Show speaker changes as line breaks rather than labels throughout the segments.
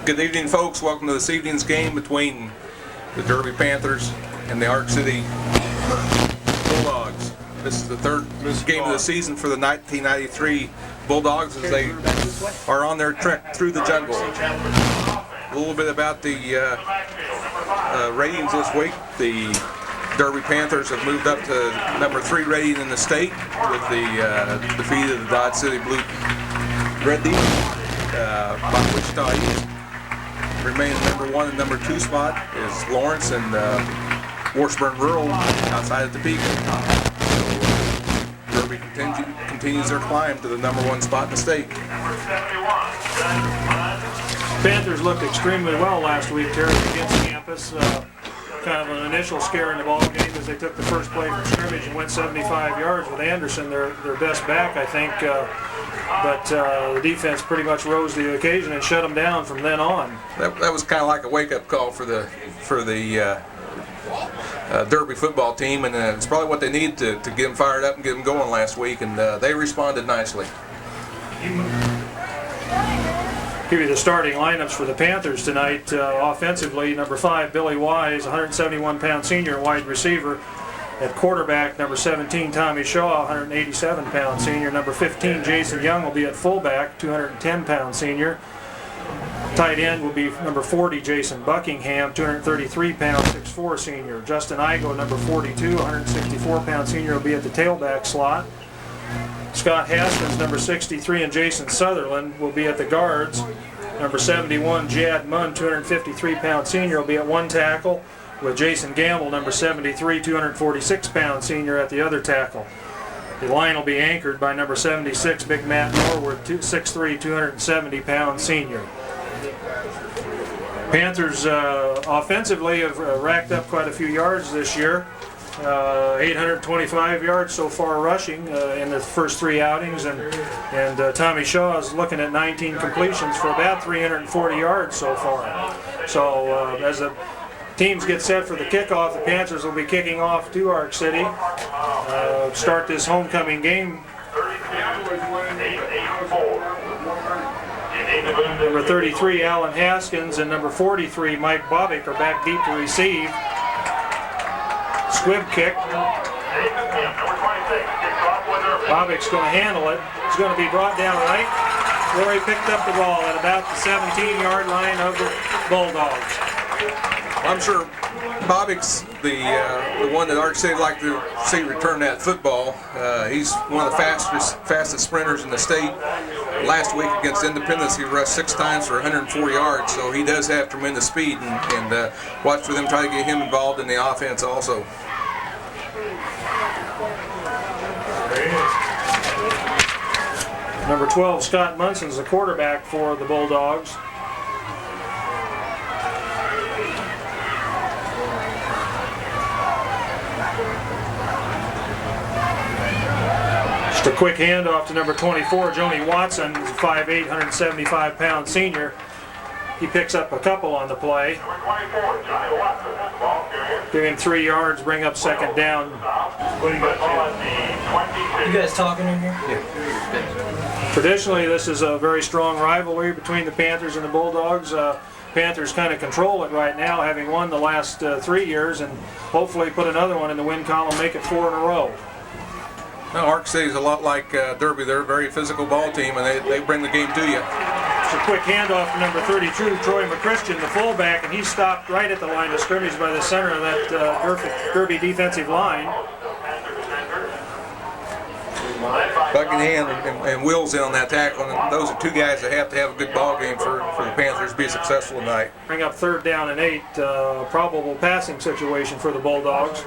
Good evening, folks. Welcome to this evening's game between the Derby Panthers and the Ark City Bulldogs. This is the third game of the season for the 1993 Bulldogs as they are on their trek through the jungle. A little bit about the ratings this week. The Derby Panthers have moved up to number 3 rating in the state with the defeat of the Dodge City Blue Red Demons. Wichita East remaining number 1 and number 2 spot is Lawrence and Washburn Rural outside of Topeka. So Derby continues their climb to the number 1 spot in the state.
Panthers looked extremely well last week, Terry, against campus. Kind of an initial scare in the ball game as they took the first play from scrimmage and went 75 yards with Anderson, their best back, I think. But the defense pretty much rose to the occasion and shut them down from then on.
That was kind of like a wake-up call for the Derby football team, and it's probably what they needed to get them fired up and get them going last week, and they responded nicely.
Give you the starting lineups for the Panthers tonight. Offensively, number 5, Billy Wise, 171-pound senior wide receiver. At quarterback, number 17, Tommy Shaw, 187-pound senior. Number 15, Jason Young, will be at fullback, 210-pound senior. Tight end will be number 40, Jason Buckingham, 233-pound, 6'4" senior. Justin Igo, number 42, 164-pound senior, will be at the tailback slot. Scott Haskins, number 63, and Jason Sutherland will be at the guards. Number 71, Jad Munn, 253-pound senior, will be at one tackle, with Jason Gamble, number 73, 246-pound senior, at the other tackle. The line will be anchored by number 76, Big Matt Norwood, 6'3", 270-pound senior. Panthers offensively have racked up quite a few yards this year. 825 yards so far rushing in the first 3 outings, and Tommy Shaw is looking at 19 completions for about 340 yards so far. So as the teams get set for the kickoff, the Panthers will be kicking off to Ark City. Start this homecoming game. Number 33, Alan Haskins, and number 43, Mike Bobick, are back deep to receive. Squib kick. Bobick's going to handle it. It's going to be brought down right where he picked up the ball at about the 17-yard line of the Bulldogs.
I'm sure Bobick's the one that Ark City would like to see return that football. He's one of the fastest sprinters in the state. Last week against Independence, he rushed 6 times for 104 yards, so he does have tremendous speed, and watch for them try to get him involved in the offense also.
Number 12, Scott Munson's the quarterback for the Bulldogs. Just a quick handoff to number 24, Joni Watson, 5'8", 175-pound senior. He picks up a couple on the play. Give him 3 yards, bring up second down.
You guys talking in here?
Yeah.
Traditionally, this is a very strong rivalry between the Panthers and the Bulldogs. Panthers kind of control it right now, having won the last 3 years, and hopefully put another one in the win column, make it 4 in a row.
Well, Ark City is a lot like Derby. They're a very physical ball team, and they bring the game to you.
It's a quick handoff to number 32, Troy McChristian, the fullback, and he stopped right at the line of scrimmage by the center of that Derby defensive line.
Buckingham and Wills in on that tackle, and those are 2 guys that have to have a good ball game for the Panthers to be successful tonight.
Bring up 3rd down and 8, probable passing situation for the Bulldogs.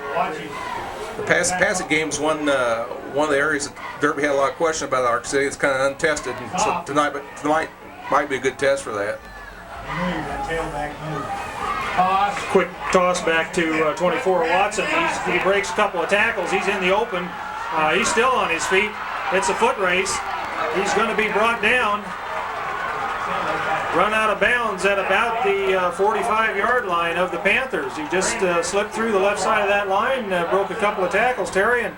The passing game is one of the areas that Derby had a lot of question about Ark City. It's kind of untested, and so tonight might be a good test for that.
Quick toss back to 24, Watson. He breaks a couple of tackles. He's in the open. He's still on his feet. It's a foot race. He's going to be brought down. Run out of bounds at about the 45-yard line of the Panthers. He just slipped through the left side of that line, broke a couple of tackles, Terry, and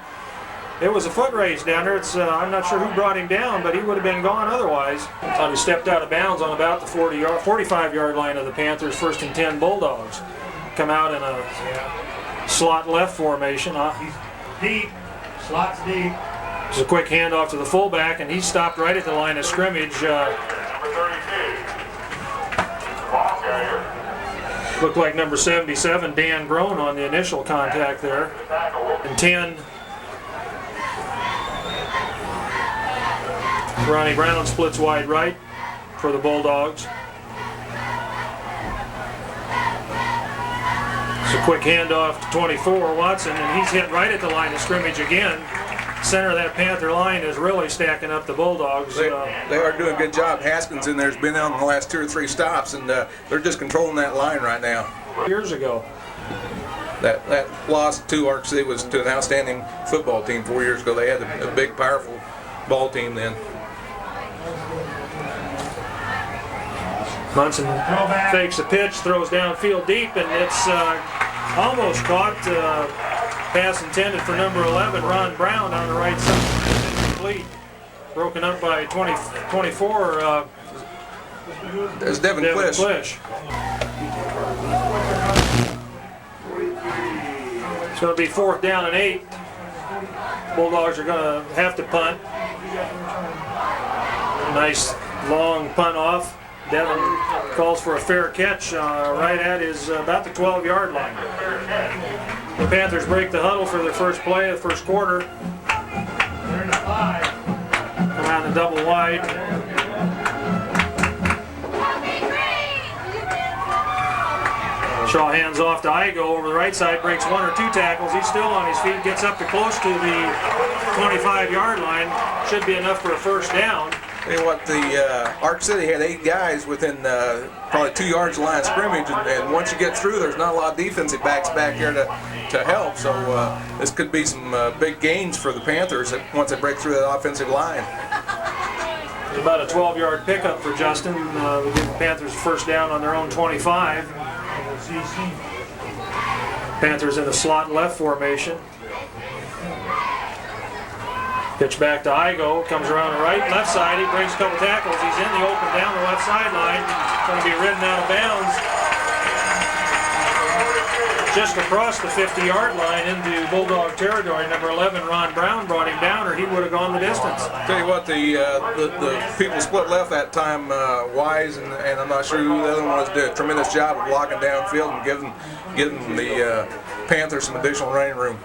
It was a foot race down there. I'm not sure who brought him down, but he would have been gone otherwise. Thought he stepped out of bounds on about the 45-yard line of the Panthers. 1st and 10 Bulldogs. Come out in a slot left formation.
Deep, slots deep.
It's a quick handoff to the fullback, and he stopped right at the line of scrimmage. Looked like number 77, Dan Groen, on the initial contact there. And 10, Ronnie Brown splits wide right for the Bulldogs. It's a quick handoff to 24, Watson, and he's hit right at the line of scrimmage again. Center of that Panther line is really stacking up the Bulldogs.
They are doing a good job. Haskins in there has been on the last 2 or 3 stops, and they're just controlling that line right now.
Years ago.
That loss to Ark CIty was to an outstanding football team 4 years ago. They had a big, powerful ball team then.
Munson fakes the pitch, throws downfield deep, and it's almost caught. Pass intended for number 11, Ron Brown, on the right side. Incomplete. Broken up by 24.
There's Devin Klisch.
It's going to be 4th down and 8. Bulldogs are going to have to punt. Nice long punt off. Devin calls for a fair catch right at about the 12-yard line. The Panthers break the huddle for their first play of the first quarter. Come out in double wide. Shaw hands off to Igo over the right side, breaks 1 or 2 tackles. He's still on his feet, gets up to close to the 25-yard line. Should be enough for a first down.
Tell you what, the Ark CIty had 8 guys within probably 2 yards of the line of scrimmage, and once you get through, there's not a lot of defensive backs back here to help. So this could be some big gains for the Panthers once they break through that offensive line.
It's about a 12-yard pickup for Justin. We give the Panthers a first down on their own 25. Panthers in the slot left formation. Pitch back to Igo, comes around the right, left side, he breaks a couple tackles, he's in the open down the left sideline, going to be ridden out of bounds. Just across the 50-yard line into Bulldog territory. Number 11, Ron Brown, brought him down, or he would have gone the distance.
Tell you what, the people split left that time, Wise and I'm not sure who the other one was, did a tremendous job of blocking downfield and giving the Panthers some additional running room.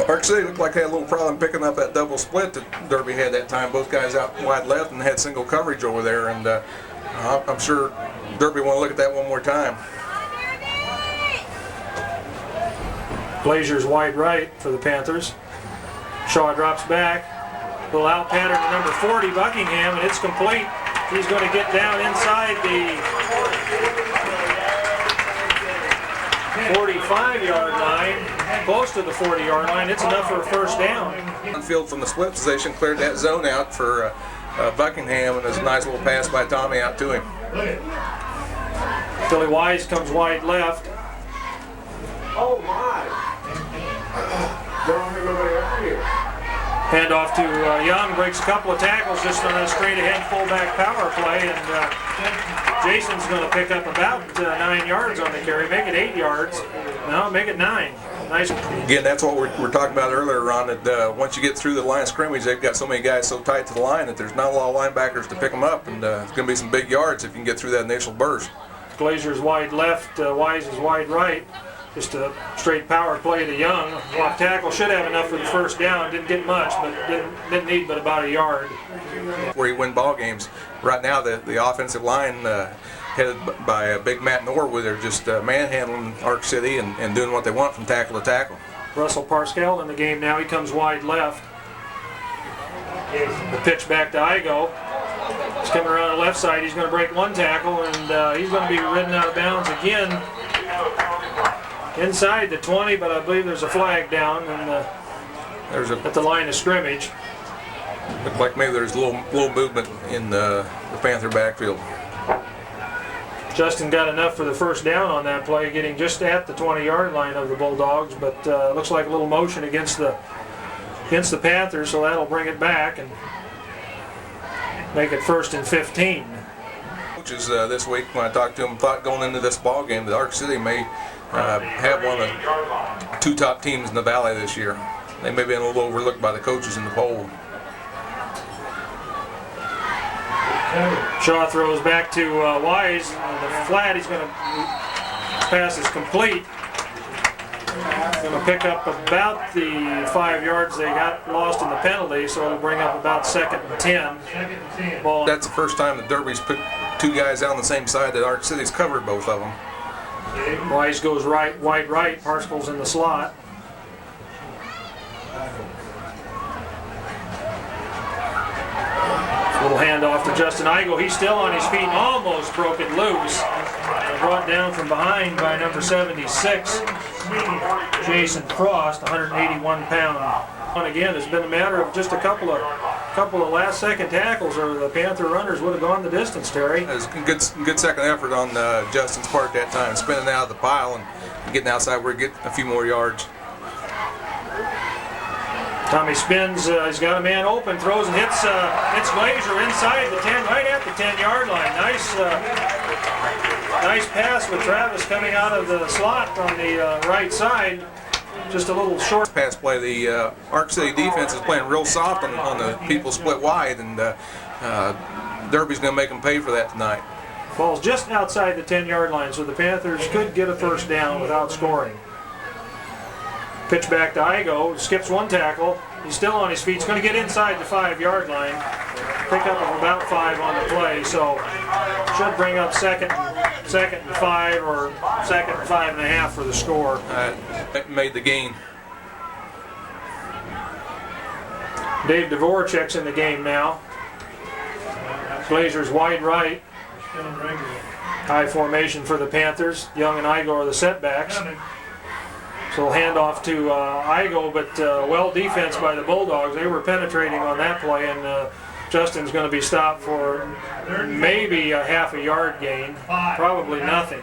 Ark CIty looked like they had a little problem picking up that double split that Derby had that time. Both guys out wide left and had single coverage over there, and I'm sure Derby want to look at that one more time.
Glazier's wide right for the Panthers. Shaw drops back. Little out pattern to number 40, Buckingham, and it's complete. He's going to get down inside the 45-yard line, close to the 40-yard line. It's enough for a first down.
Field from the split position cleared that zone out for Buckingham, and there's a nice little pass by Tommy out to him.
Billy Wise comes wide left.
Oh my!
Hand off to Young, breaks a couple of tackles just on a straight ahead fullback power play, and Jason's going to pick up about 9 yards on the carry, make it 8 yards. No, make it 9. Nice.
Again, that's what we're talking about earlier, Ron, that once you get through the line of scrimmage, they've got so many guys so tight to the line that there's not a lot of linebackers to pick them up, and it's going to be some big yards if you can get through that initial burst.
Glazier's wide left, Wise is wide right. Just a straight power play to Young. Block tackle, should have enough for the first down. Didn't get much, but didn't need but about a yard.
Where you win ball games. Right now, the offensive line headed by Big Matt Norwood, they're just manhandling Ark CIty and doing what they want from tackle to tackle.
Russell Parscale in the game now. He comes wide left. The pitch back to Igo. He's coming around the left side. He's going to break one tackle, and he's going to be ridden out of bounds again. Inside the 20, but I believe there's a flag down at the line of scrimmage.
Looked like maybe there's a little movement in the Panther backfield.
Justin got enough for the first down on that play, getting just at the 20-yard line of the Bulldogs, but looks like a little motion against the against the Panthers, so that'll bring it back and make it 1st and 15.
Coaches this week, when I talked to them, thought going into this ball game that Ark City may have one of the 2 top teams in the Valley this year. They may have been a little overlooked by the coaches in the poll.
Shaw throws back to Wise. The flat, he's going to pass is complete. Going to pick up about the 5 yards they got lost in the penalty, so it'll bring up about 2nd and 10. Ball.
That's the first time the Derby's put 2 guys out on the same side that Ark City's covered both of them.
Wise goes right, wide right, Parscall's in the slot. Little handoff to Justin Igo. He's still on his feet, almost broke it loose. Brought down from behind by number 76, Jason Frost, 181 pound. And again, it's been a matter of just a couple of last-second tackles, or the Panther runners would have gone the distance, Terry.
It was a good second effort on Justin's part that time, spinning out of the pile and getting outside where he get a few more yards.
Tommy spins, he's got a man open, throws and hits Glazier inside the 10, right at the 10-yard line. Nice pass with Travis coming out of the slot on the right side. Just a little short
pass play. The Ark City defense is playing real soft on the people split wide, and Derby's going to make them pay for that tonight.
Falls just outside the 10-yard line, so the Panthers could get a first down without scoring. Pitch back to Igo, skips 1 tackle. He's still on his feet. He's going to get inside the 5-yard line. Pick up of about 5 on the play, so should bring up 2nd and 5 or 2nd and 5.5 for the score.
Made the gain.
Dave Dvorak's in the game now. Glazer's wide right. High formation for the Panthers. Young and Igo are the setbacks. So hand off to Igo, but well defense by the Bulldogs. They were penetrating on that play, and Justin's going to be stopped for maybe a half a yard gain, probably nothing.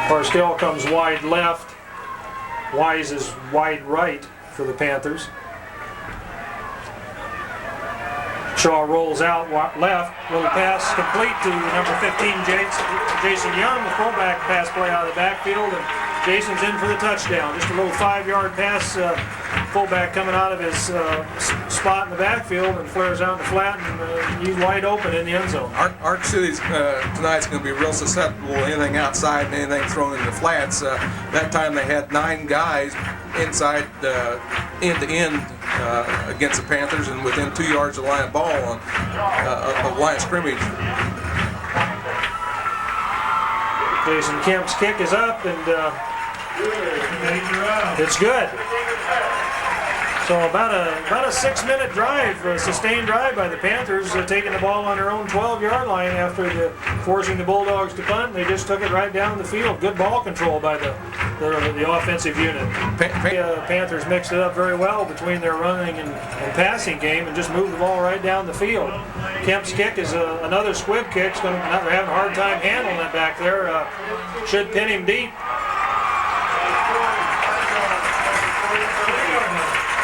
Parscall comes wide left. Wise is wide right for the Panthers. Shaw rolls out left, little pass complete to number 15, Jason Young. The fullback pass play out of the backfield, and Jason's in for the touchdown. Just a little 5-yard pass, fullback coming out of his spot in the backfield and flares out in the flat, and he's wide open in the end zone.
Ark City's tonight's going to be real susceptible to anything outside and anything thrown in the flats. That time they had 9 guys inside end to end against the Panthers and within 2 yards of the line of ball on of line of scrimmage.
Jason Kemp's kick is up, and it's good. So about a 6-minute drive, a sustained drive by the Panthers, taking the ball on their own 12-yard line after forcing the Bulldogs to punt. They just took it right down the field. Good ball control by the offensive unit. Panthers mixed it up very well between their running and passing game and just moved the ball right down the field. Kemp's kick is another squib kick. They're having a hard time handling it back there. Should pin him deep.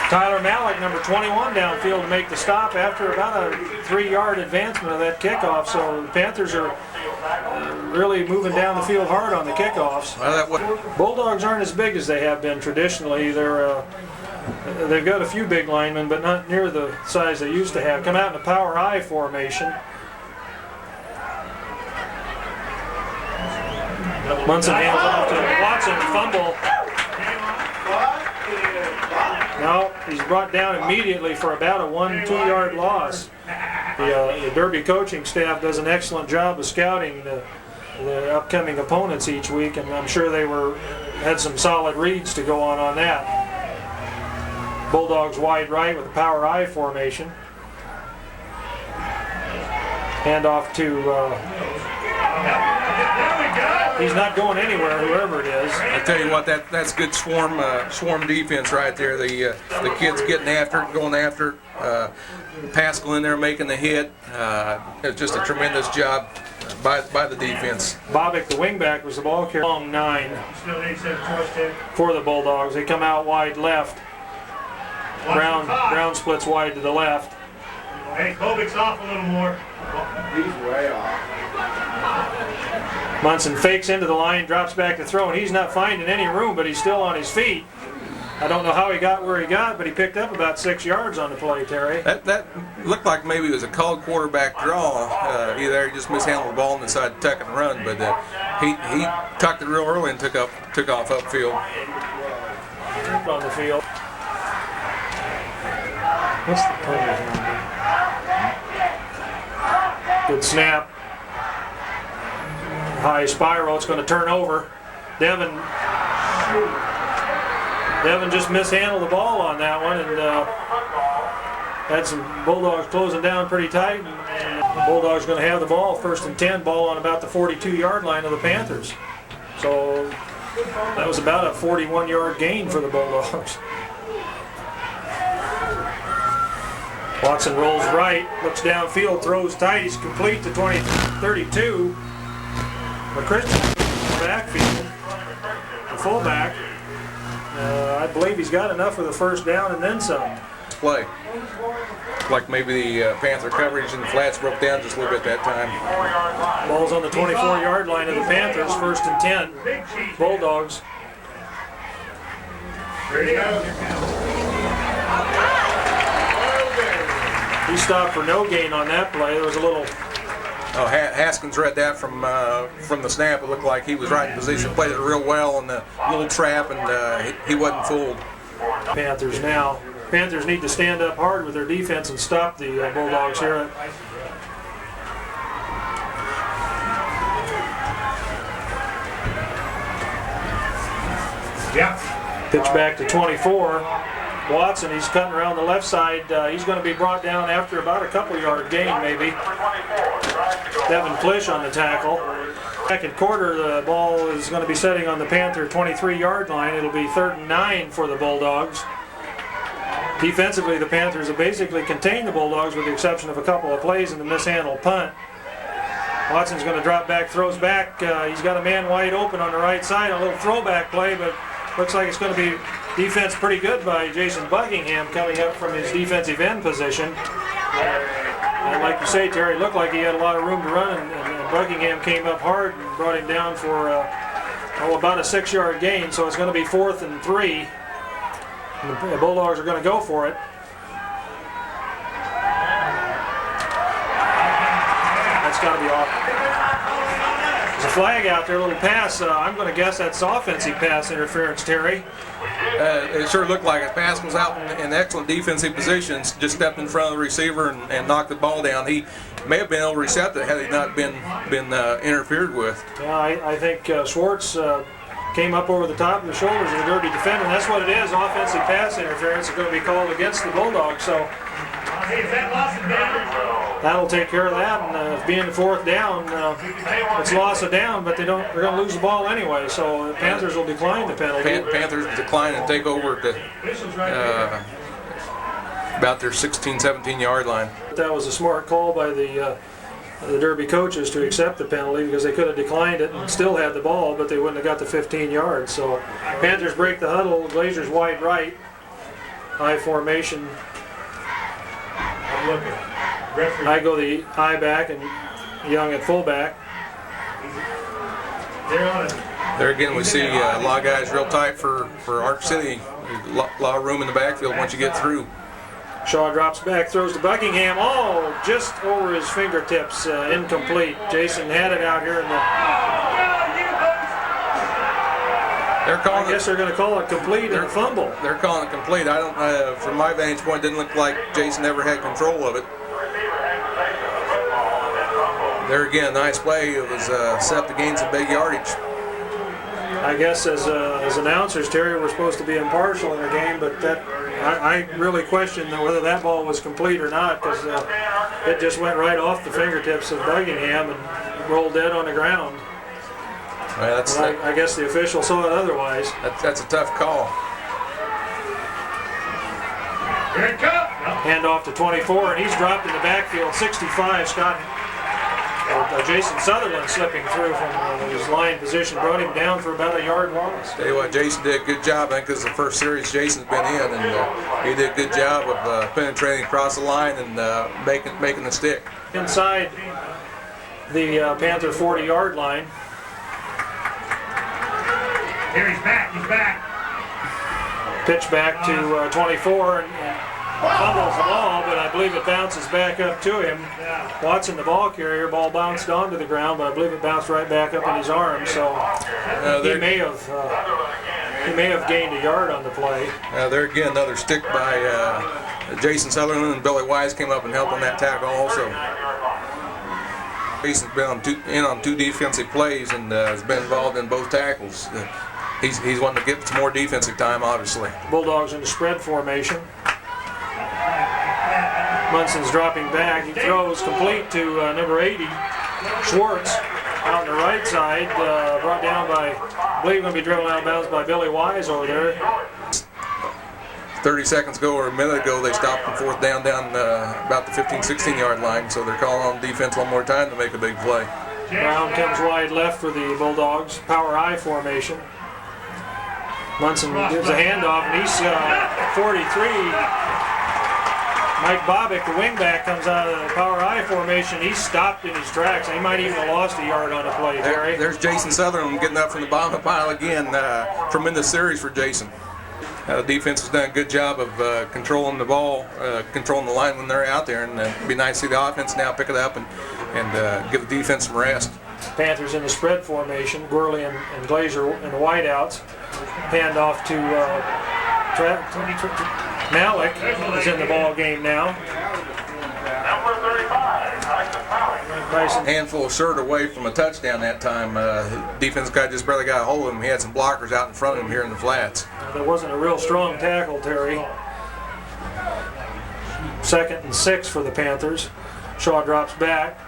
Tyler Malik, number 21, downfield to make the stop after about a 3-yard advancement of that kickoff. So the Panthers are really moving down the field hard on the kickoffs. Bulldogs aren't as big as they have been traditionally. They've got a few big linemen, but not near the size they used to have. Come out in a power I formation. Munson hands off to Watson, fumble. No, he's brought down immediately for about a 1-2 yard loss. The Derby coaching staff does an excellent job of scouting the upcoming opponents each week, and I'm sure they had some solid reads to go on that. Bulldogs wide right with a power I formation. Hand off to he's not going anywhere, whoever it is.
I tell you what, that's good swarm defense right there. The kids getting after it, going after it. Paschal in there making the hit. It's just a tremendous job by the defense.
Bobick, the wingback, was the ball carrier. Long 9
Still needs that joystick.
for the Bulldogs. They come out wide left. Brown splits wide to the left.
Hey, Kovik's off a little more.
He's way off.
Munson fakes into the line, drops back to throw, and he's not finding any room, but he's still on his feet. I don't know how he got where he got, but he picked up about 6 yards on the play, Terry.
That looked like maybe it was a called quarterback draw. Either he just mishandled the ball and decided to tuck and run, but he tucked it real early and took off upfield.
On the field. What's the penalty? Good snap. High spiral. It's going to turn over. Devin just mishandled the ball on that one, and had some Bulldogs closing down pretty tight. And the Bulldogs going to have the ball, 1st and 10, ball on about the 42-yard line of the Panthers. So that was about a 41-yard gain for the Bulldogs. Watson rolls right, looks downfield, throws tight. He's complete to 32. McChristian backfield, the fullback. I believe he's got enough for the first down and then some.
Play. Like maybe the Panther coverage and the flats broke down just a little bit that time.
Ball's on the 24-yard line of the Panthers, 1st and 10. Bulldogs.
Ready go.
He stopped for no gain on that play. There was a little.
Oh, Haskins read that from the snap. It looked like he was right in position, played it real well in the little trap, and he wasn't fooled.
Panthers now. Panthers need to stand up hard with their defense and stop the Bulldogs here.
Yep.
Pitch back to 24. Watson, he's cutting around the left side. He's going to be brought down after about a couple-yard gain, maybe. Devin Plish on the tackle. Second quarter, the ball is going to be setting on the Panther 23-yard line. It'll be 3rd and 9 for the Bulldogs. Defensively, the Panthers have basically contained the Bulldogs with the exception of a couple of plays and the mishandled punt. Watson's going to drop back, throws back. He's got a man wide open on the right side. A little throwback play, but looks like it's going to be defense pretty good by Jason Buckingham coming up from his defensive end position. And like you say, Terry, it looked like he had a lot of room to run, and Buckingham came up hard and brought him down for about a 6-yard gain. So it's going to be 4th and 3. And the Bulldogs are going to go for it. That's got to be off. There's a flag out there, a little pass. I'm going to guess that's offensive pass interference, Terry.
It sure looked like it. Pass was out in excellent defensive positions, just stepped in front of the receiver and knocked the ball down. He may have been able to reset it had he not been interfered with.
Yeah, I think Schwartz came up over the top of the shoulders of the Derby defender, and that's what it is. Offensive pass interference is going to be called against the Bulldogs. So
Hey, is that loss of down?
that'll take care of that. And being the 4th down, it's loss of down, but they're going to lose the ball anyway. So the Panthers will decline the penalty.
Panthers decline and take over at about their 16, 17-yard line.
That was a smart call by the Derby coaches to accept the penalty because they could have declined it and still had the ball, but they wouldn't have got the 15 yards. So Panthers break the huddle. Glazers wide right, high formation.
I'm looking. Referee.
I go the I back and Young at fullback.
They're on it.
There again, we see a lot of guys real tight for Ark City. A lot of room in the backfield once you get through.
Shaw drops back, throws to Buckingham. Oh, just over his fingertips, incomplete. Jason had it out here in the. I guess they're going to call it complete and a fumble.
They're calling it complete. I don't. From my vantage point, it didn't look like Jason ever had control of it. There again, nice play. It was set up to gain some big yardage.
I guess as announcers, Terry, we're supposed to be impartial in the game, but that I really question whether that ball was complete or not because it just went right off the fingertips of Buckingham and rolled dead on the ground.
Well,
I guess the official saw it otherwise.
That's a tough call.
Here it comes.
Hand off to 24, and he's dropped in the backfield. 65, Scott Jason Sutherland slipping through from his line position brought him down for about a yard loss.
Tell you what, Jason did a good job. I think this is the first series Jason's been in, and he did a good job of penetrating across the line and making the stick.
Inside the Panther 40-yard line.
Here, he's back, he's back.
Pitch back to 24 and fumbles the ball, but I believe it bounces back up to him. Watson, the ball carrier, ball bounced onto the ground, but I believe it bounced right back up in his arm. So he may have gained a yard on the play.
There again, another stick by Jason Sutherland, and Billy Wise came up and helped on that tackle also. Jason's been in on two defensive plays and has been involved in both tackles. He's wanting to get some more defensive time, obviously.
Bulldogs in the spread formation. Munson's dropping back. He throws complete to number 80, Schwartz, out on the right side. Brought down by, I believe, going to be driven out of bounds by Billy Wise over there.
30 seconds ago or a minute ago, they stopped on fourth down about the 15-16 yard line, so they're calling on defense one more time to make a big play.
Brown comes wide left for the Bulldogs. Power I formation. Munson gives a handoff, and he's 43. Mike Bobick, the wingback, comes out of the power I formation. He's stopped in his tracks. He might even have lost a yard on the play, Terry.
There's Jason Sutherland getting up from the bottom of the pile again. Tremendous series for Jason. The defense has done a good job of controlling the ball, controlling the line when they're out there, and it'd be nice to see the offense now pick it up and give the defense some rest.
Panthers in the spread formation. Gurley and Glazer in the wideouts. Hand off to Malik is in the ball game now.
Handful of shirt away from a touchdown that time. Defense guy just barely got a hold of him. He had some blockers out in front of him here in the flats.
There wasn't a real strong tackle, Terry. 2nd and 6 for the Panthers. Shaw drops back.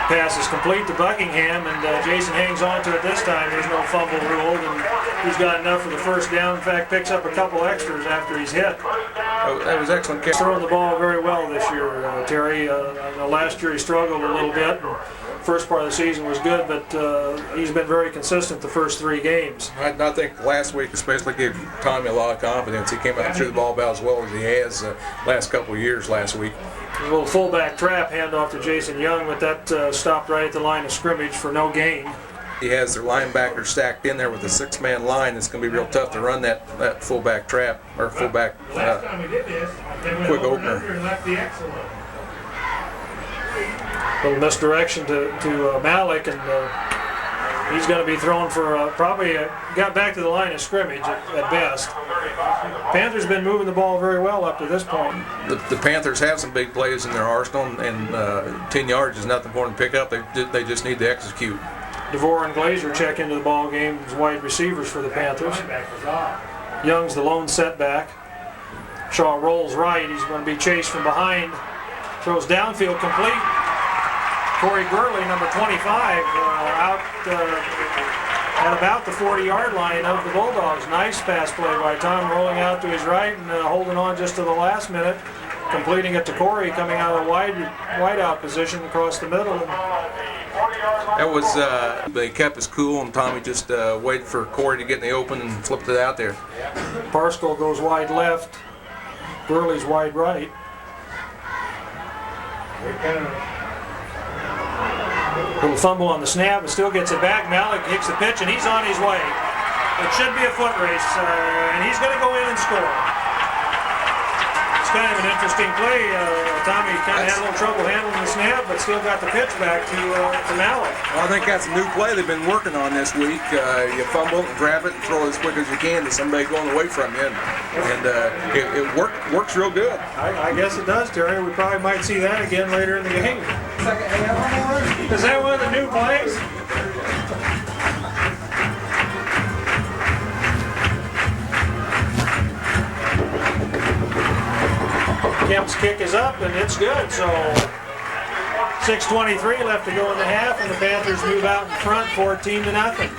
Pass is complete to Buckingham, and Jason hangs on to it this time. There's no fumble ruled, and he's got enough for the first down. In fact, picks up a couple extras after he's hit.
Oh, that was excellent catch.
He's thrown the ball very well this year, Terry. I know last year he struggled a little bit. First part of the season was good, but he's been very consistent the first 3 games.
I think last week especially gave Tommy a lot of confidence. He came out and threw the ball about as well as he has last couple of years last week.
A little fullback trap handoff to Jason Young, but that stopped right at the line of scrimmage for no gain.
He has their linebacker stacked in there with a 6-man line. It's going to be real tough to run that fullback trap or fullback quick opener.
Little misdirection to Malik, and he's going to be thrown for probably got back to the line of scrimmage at best. Panthers been moving the ball very well up to this point.
The Panthers have some big plays in their arsenal, and 10 yards is nothing for them to pick up. They just need to execute.
DeVore and Glazer check into the ball game as wide receivers for the Panthers. Young's the lone setback. Shaw rolls right. He's going to be chased from behind. Throws downfield complete. Corey Gurley, number 25, out at about the 40-yard line of the Bulldogs. Nice pass play by Tom, rolling out to his right and holding on just to the last minute, completing it to Corey, coming out of the wide out position across the middle.
That was, they kept us cool, and Tommy just waited for Corey to get in the open and flipped it out there.
Parscale goes wide left, Gurley's wide right. Little fumble on the snap, but still gets it back. Malik hits the pitch, and he's on his way. It should be a foot race, and he's going to go in and score. It's kind of an interesting play. Tommy kind of had a little trouble handling the snap, but still got the pitch back to Malik.
Well, I think that's a new play they've been working on this week. You fumble, grab it, and throw it as quick as you can to somebody going away from you, and it works real good.
I guess it does, Terry. We probably might see that again later in the game. Is that one of the new plays? Kemp's kick is up, and it's good. So 6:23 left to go in the half, and the Panthers move out in front 14-0.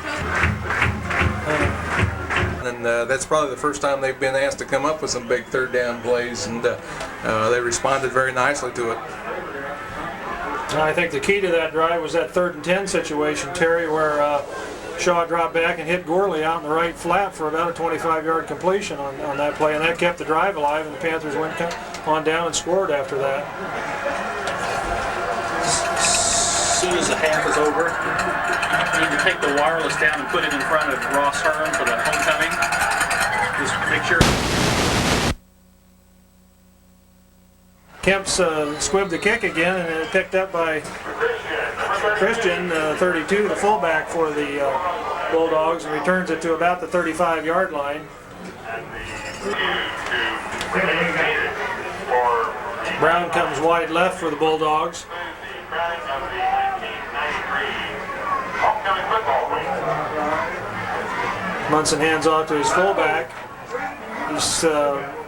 And that's probably the first time they've been asked to come up with some big third down plays, and they responded very nicely to it.
And I think the key to that drive was that 3rd and 10 situation, Terry, where Shaw dropped back and hit Gorley out in the right flat for about a 25-yard completion on that play, and that kept the drive alive, and the Panthers went on down and scored after that.
As soon as the half is over, you need to take the wireless down and put it in front of Ross Hearn for the homecoming. Just make sure.
Kemp's squibbed the kick again, and it picked up by Christian, 32, the fullback for the Bulldogs, and returns it to about the 35-yard line. Brown comes wide left for the Bulldogs. Munson hands off to his fullback.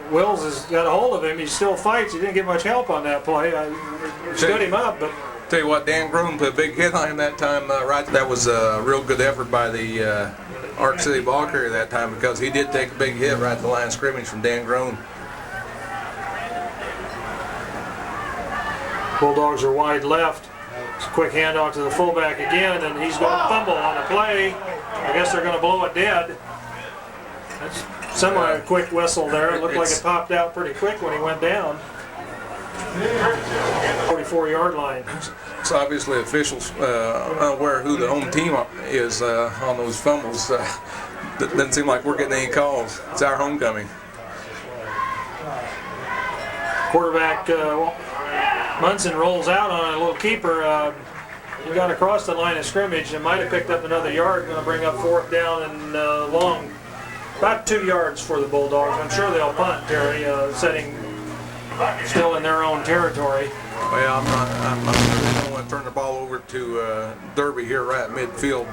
Wills has got a hold of him. He still fights. He didn't get much help on that play. I stood him up, but
Tell you what, Dan Groom put a big hit on him that time. That was a real good effort by the Ark City ball carrier that time, because he did take a big hit right at the line of scrimmage from Dan Groom.
Bulldogs are wide left. It's a quick handoff to the fullback again, and he's going to fumble on the play. I guess they're going to blow it dead. That's somewhat a quick whistle there. It looked like it popped out pretty quick when he went down. 44-yard line.
So obviously officials unaware who the home team is on those fumbles. Doesn't seem like we're getting any calls. It's our homecoming.
Quarterback Munson rolls out on a little keeper. He got across the line of scrimmage and might have picked up another yard. Going to bring up 4th down and long. About 2 yards for the Bulldogs. I'm sure they'll punt, Terry, setting still in their own territory.
Well, I'm sure they don't want to turn the ball over to Derby here right at midfield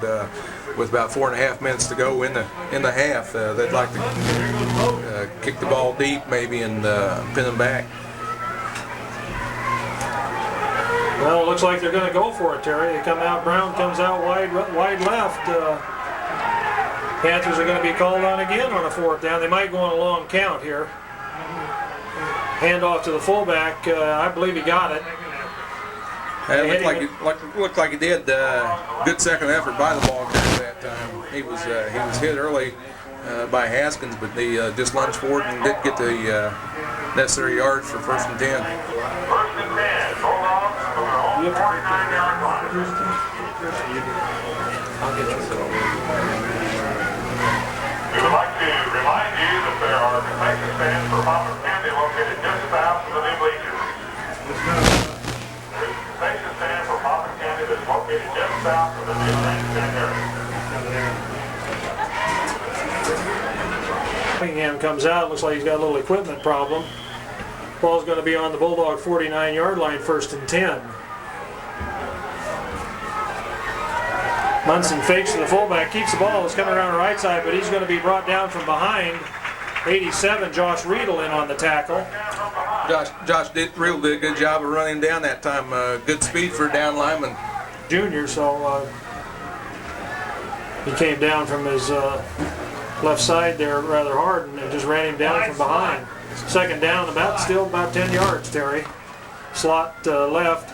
with about 4.5 minutes to go in the half. They'd like to kick the ball deep maybe and pin them back.
Well, it looks like they're going to go for it, Terry. They come out. Brown comes out wide left. Panthers are going to be called on again on a 4th down. They might go on a long count here. Handoff to the fullback. I believe he got it.
It looked like he did. Good second effort by the ball carrier that time. He was hit early by Haskins, but they just lunged forward and didn't get the necessary yards for 1st and 10.
1st and 10. Bulldogs from their own 49-yard line. We would like to remind you that there are concession stands for Monmouth County located just south of the new bleachers. There's a concession stand for Monmouth County that's located just south of the new grandstand area.
Cunningham comes out. Looks like he's got a little equipment problem. Ball's going to be on the Bulldog 49-yard line, 1st and 10. Munson fakes to the fullback, keeps the ball. It's coming around the right side, but he's going to be brought down from behind. 87, Josh Riedel in on the tackle.
Josh Riedel did a good job of running down that time. Good speed for a down lineman.
Junior, so he came down from his left side there rather hard and just ran him down from behind. 2nd down, still about 10 yards, Terry. Slot left.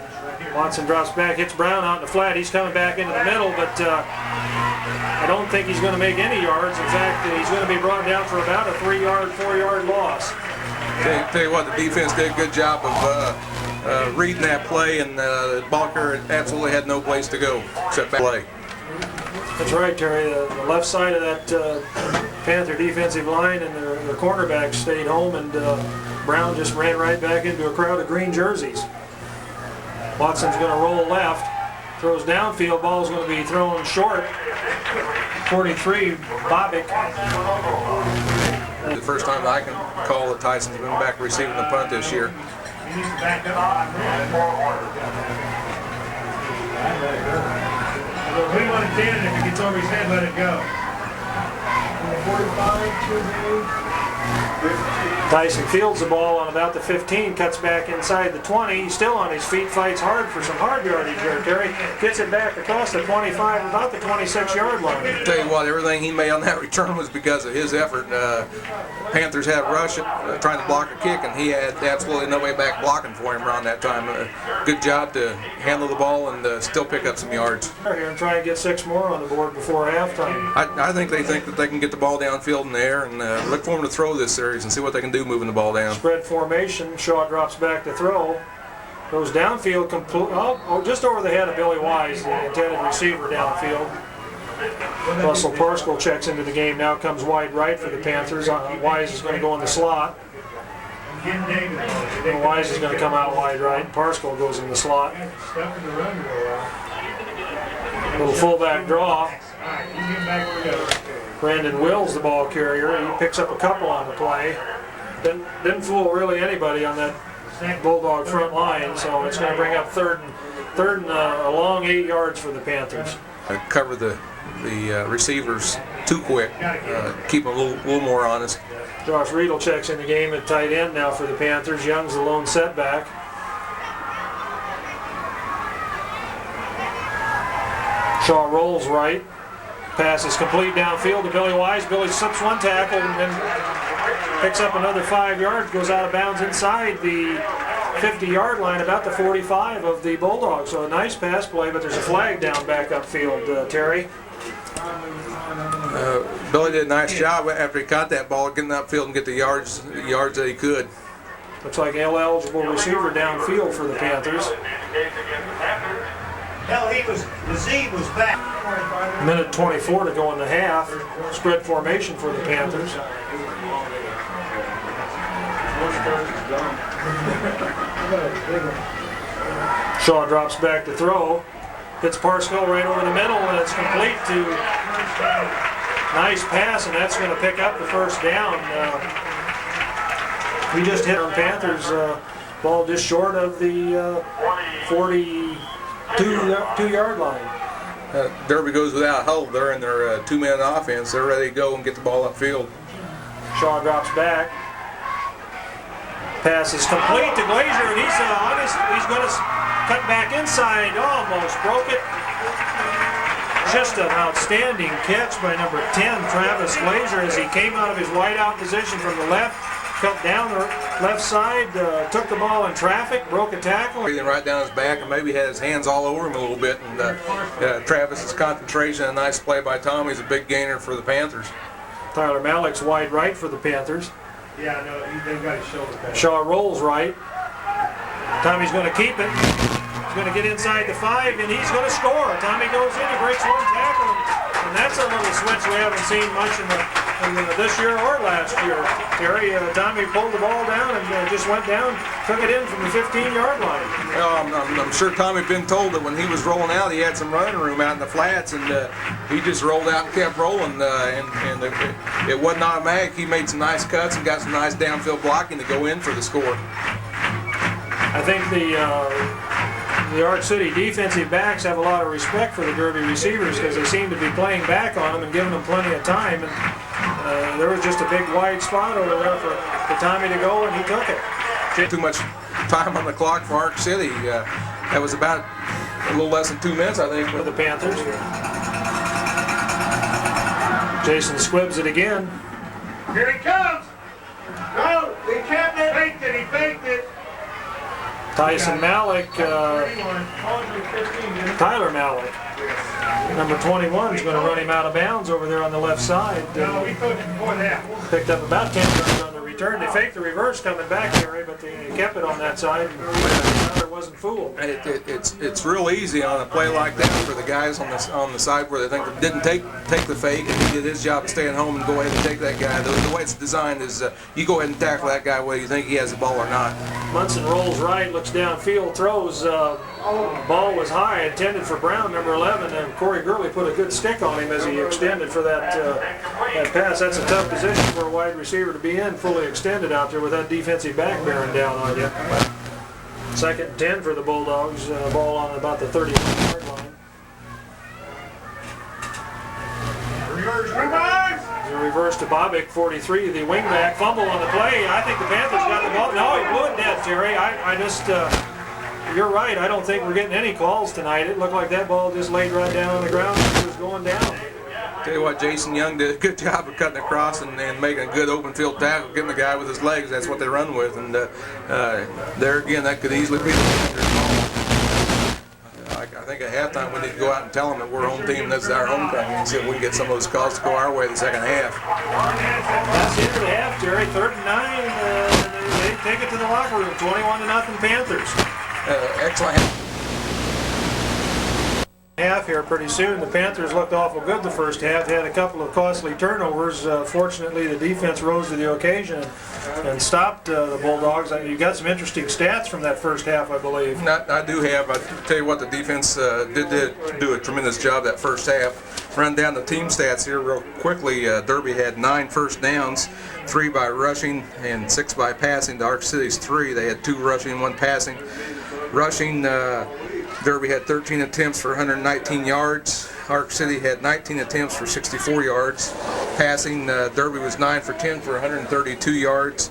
Watson drops back, hits Brown out in the flat. He's coming back into the middle, but I don't think he's going to make any yards. In fact, he's going to be brought down for about a 4-yard loss.
Tell you what, the defense did a good job of reading that play, and the ball carrier absolutely had no place to go except back play.
That's right, Terry. The left side of that Panther defensive line and the cornerbacks stayed home, and Brown just ran right back into a crowd of green jerseys. Watson's going to roll left, throws downfield, ball's going to be thrown short. 43, Bobick.
The first time I can call that Tyson's been back receiving the punt this year.
He needs to back it up and forward.
We want to 10, if he gets over his head, let it go. 45, 2, 15.
Tyson fields the ball on about the 15, cuts back inside the 20. He's still on his feet, fights hard for some hard yardage there, Terry. Gets it back across the 25, about the 26-yard line.
I'll tell you what, everything he made on that return was because of his effort. Panthers had rush trying to block a kick, and he had absolutely nobody back blocking for him around that time. Good job to handle the ball and still pick up some yards.
Here and try and get 6 more on the board before halftime.
I think that they can get the ball downfield in the air and look for them to throw this series and see what they can do moving the ball down.
Spread formation. Shaw drops back to throw. Goes downfield, just over the head of Billy Wise, the intended receiver downfield. Russell Parskell checks into the game. Now comes wide right for the Panthers. Wise is going to go in the slot. And Wise is going to come out wide right. Parskell goes in the slot. Little fullback draw. Brandon Wills, the ball carrier. He picks up a couple on the play. Didn't fool really anybody on that Bulldog front line, so it's going to bring up third and a long 8 yards for the Panthers.
Cover the receivers too quick. Keep them a little more honest.
Josh Riedel checks in the game at tight end now for the Panthers. Young's the lone setback. Shaw rolls right. Pass is complete downfield to Billy Wise. Billy slips one tackle and then picks up another 5 yards. Goes out of bounds inside the 50-yard line, about the 45 of the Bulldogs. So a nice pass play, but there's a flag down back upfield, Terry.
Billy did a nice job after he caught that ball, getting upfield and get the yards that he could.
Looks like an eligible receiver downfield for the Panthers.
Hell, the Z was back.
Minute 24 to go in the half. Spread formation for the Panthers. Shaw drops back to throw. Hits Parskell right over the middle, and it's complete to nice pass, and that's going to pick up the first down. We just hit on Panthers ball just short of the 42-yard line.
Derby goes without hope. They're in their 2-man offense. They're ready to go and get the ball upfield.
Shaw drops back. Pass is complete to Glazier, and he's going to cut back inside. Almost broke it. Just an outstanding catch by number 10, Travis Glazier, as he came out of his wideout position from the left, cut down the left side, took the ball in traffic, broke a tackle.
Breathing right down his back and maybe had his hands all over him a little bit. And Travis's concentration, a nice play by Tommy, is a big gainer for the Panthers.
Tyler Malik's wide right for the Panthers.
Yeah, no, they've got his shoulder pad.
Shaw rolls right. Tommy's going to keep it. He's going to get inside the 5, and he's going to score. Tommy goes in, he breaks one tackle, and that's a little switch we haven't seen much in this year or last year. Terry, Tommy pulled the ball down and just went down, took it in from the 15-yard line.
Well, I'm sure Tommy had been told that when he was rolling out, he had some running room out in the flats, and he just rolled out and kept rolling, and it wasn't automatic. He made some nice cuts and got some nice downfield blocking to go in for the score.
I think the Ark City defensive backs have a lot of respect for the Derby receivers because they seem to be playing back on them and giving them plenty of time. And there was just a big wide spot over there for Tommy to go, and he took it.
Too much time on the clock for Ark City. That was about a little less than 2 minutes, I think,
for the Panthers. Jason squibs it again.
Here he comes. No, he kept it. He faked it.
Tyson Malik, Tyler Malik, number 21, is going to run him out of bounds over there on the left side.
No, we took it before that.
Picked up about 10 yards on the return. They faked the reverse coming back, Harry, but they kept it on that side. Tyler wasn't fooled.
It's real easy on a play like that for the guys on the side where they think they didn't take the fake, and he did his job of staying home and go ahead and take that guy. The way it's designed is you go ahead and tackle that guy whether you think he has the ball or not.
Munson rolls right, looks downfield, throws. Ball was high, intended for Brown, number 11, and Corey Gurley put a good stick on him as he extended for that pass. That's a tough position for a wide receiver to be in, fully extended out there with that defensive back bearing down on you. 2nd and 10 for the Bulldogs, ball on about the 30-yard line.
Reverse.
The reverse to Bobick, 43, the wingback. Fumble on the play. I think the Panthers got the ball. No, he blew it dead, Terry. I just, you're right. I don't think we're getting any calls tonight. It looked like that ball just laid right down on the ground and it was going down.
Tell you what, Jason Young did a good job of cutting across and making a good open field tackle, getting the guy with his legs. That's what they run with. And there again, that could easily be the Panthers' ball. I think at halftime we need to go out and tell them that we're a home team and this is our homecoming and see if we can get some of those calls to go our way in the second half.
That's the end of the half, Jerry. 3rd and 9. They take it to the locker room. 21-0 Panthers.
Excellent
half here pretty soon. The Panthers looked awful good the first half. Had a couple of costly turnovers. Fortunately, the defense rose to the occasion and stopped the Bulldogs. You got some interesting stats from that first half, I believe.
I do have. I tell you what, the defense did do a tremendous job that first half. Run down the team stats here real quickly. Derby had 9 first downs, 3 by rushing and 6 by passing. To Ark City's 3. They had 2 rushing and 1 passing. Rushing, Derby had 13 attempts for 119 yards. Ark City had 19 attempts for 64 yards. Passing, Derby was 9 for 10 for 132 yards.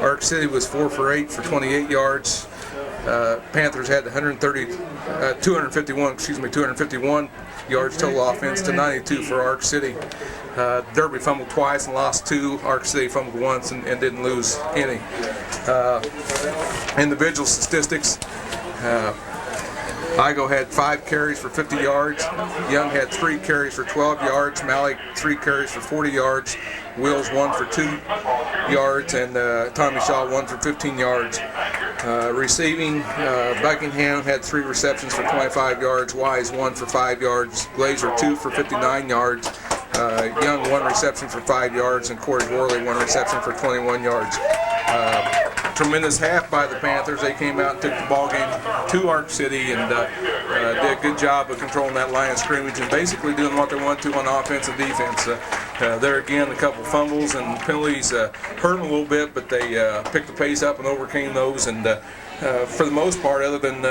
Ark City was 4 for 8 for 28 yards. Panthers had 251 yards total offense to 92 for Ark City. Derby fumbled twice and lost 2. Ark City fumbled once and didn't lose any. Individual statistics. Igo had 5 carries for 50 yards. Young had 3 carries for 12 yards. Malik 3 carries for 40 yards. Wills 1 for 2 yards, and Tommy Shaw 1 for 15 yards. Receiving, Buckingham had 3 receptions for 25 yards. Wise 1 for 5 yards. Glazer 2 for 59 yards. Young 1 reception for 5 yards, and Corey Worley 1 reception for 21 yards. Tremendous half by the Panthers. They came out and took the ball game to Ark City and did a good job of controlling that line of scrimmage and basically doing what they want to on offense and defense. There again, a couple fumbles and penalties hurt them a little bit, but they picked the pace up and overcame those. And for the most part, other than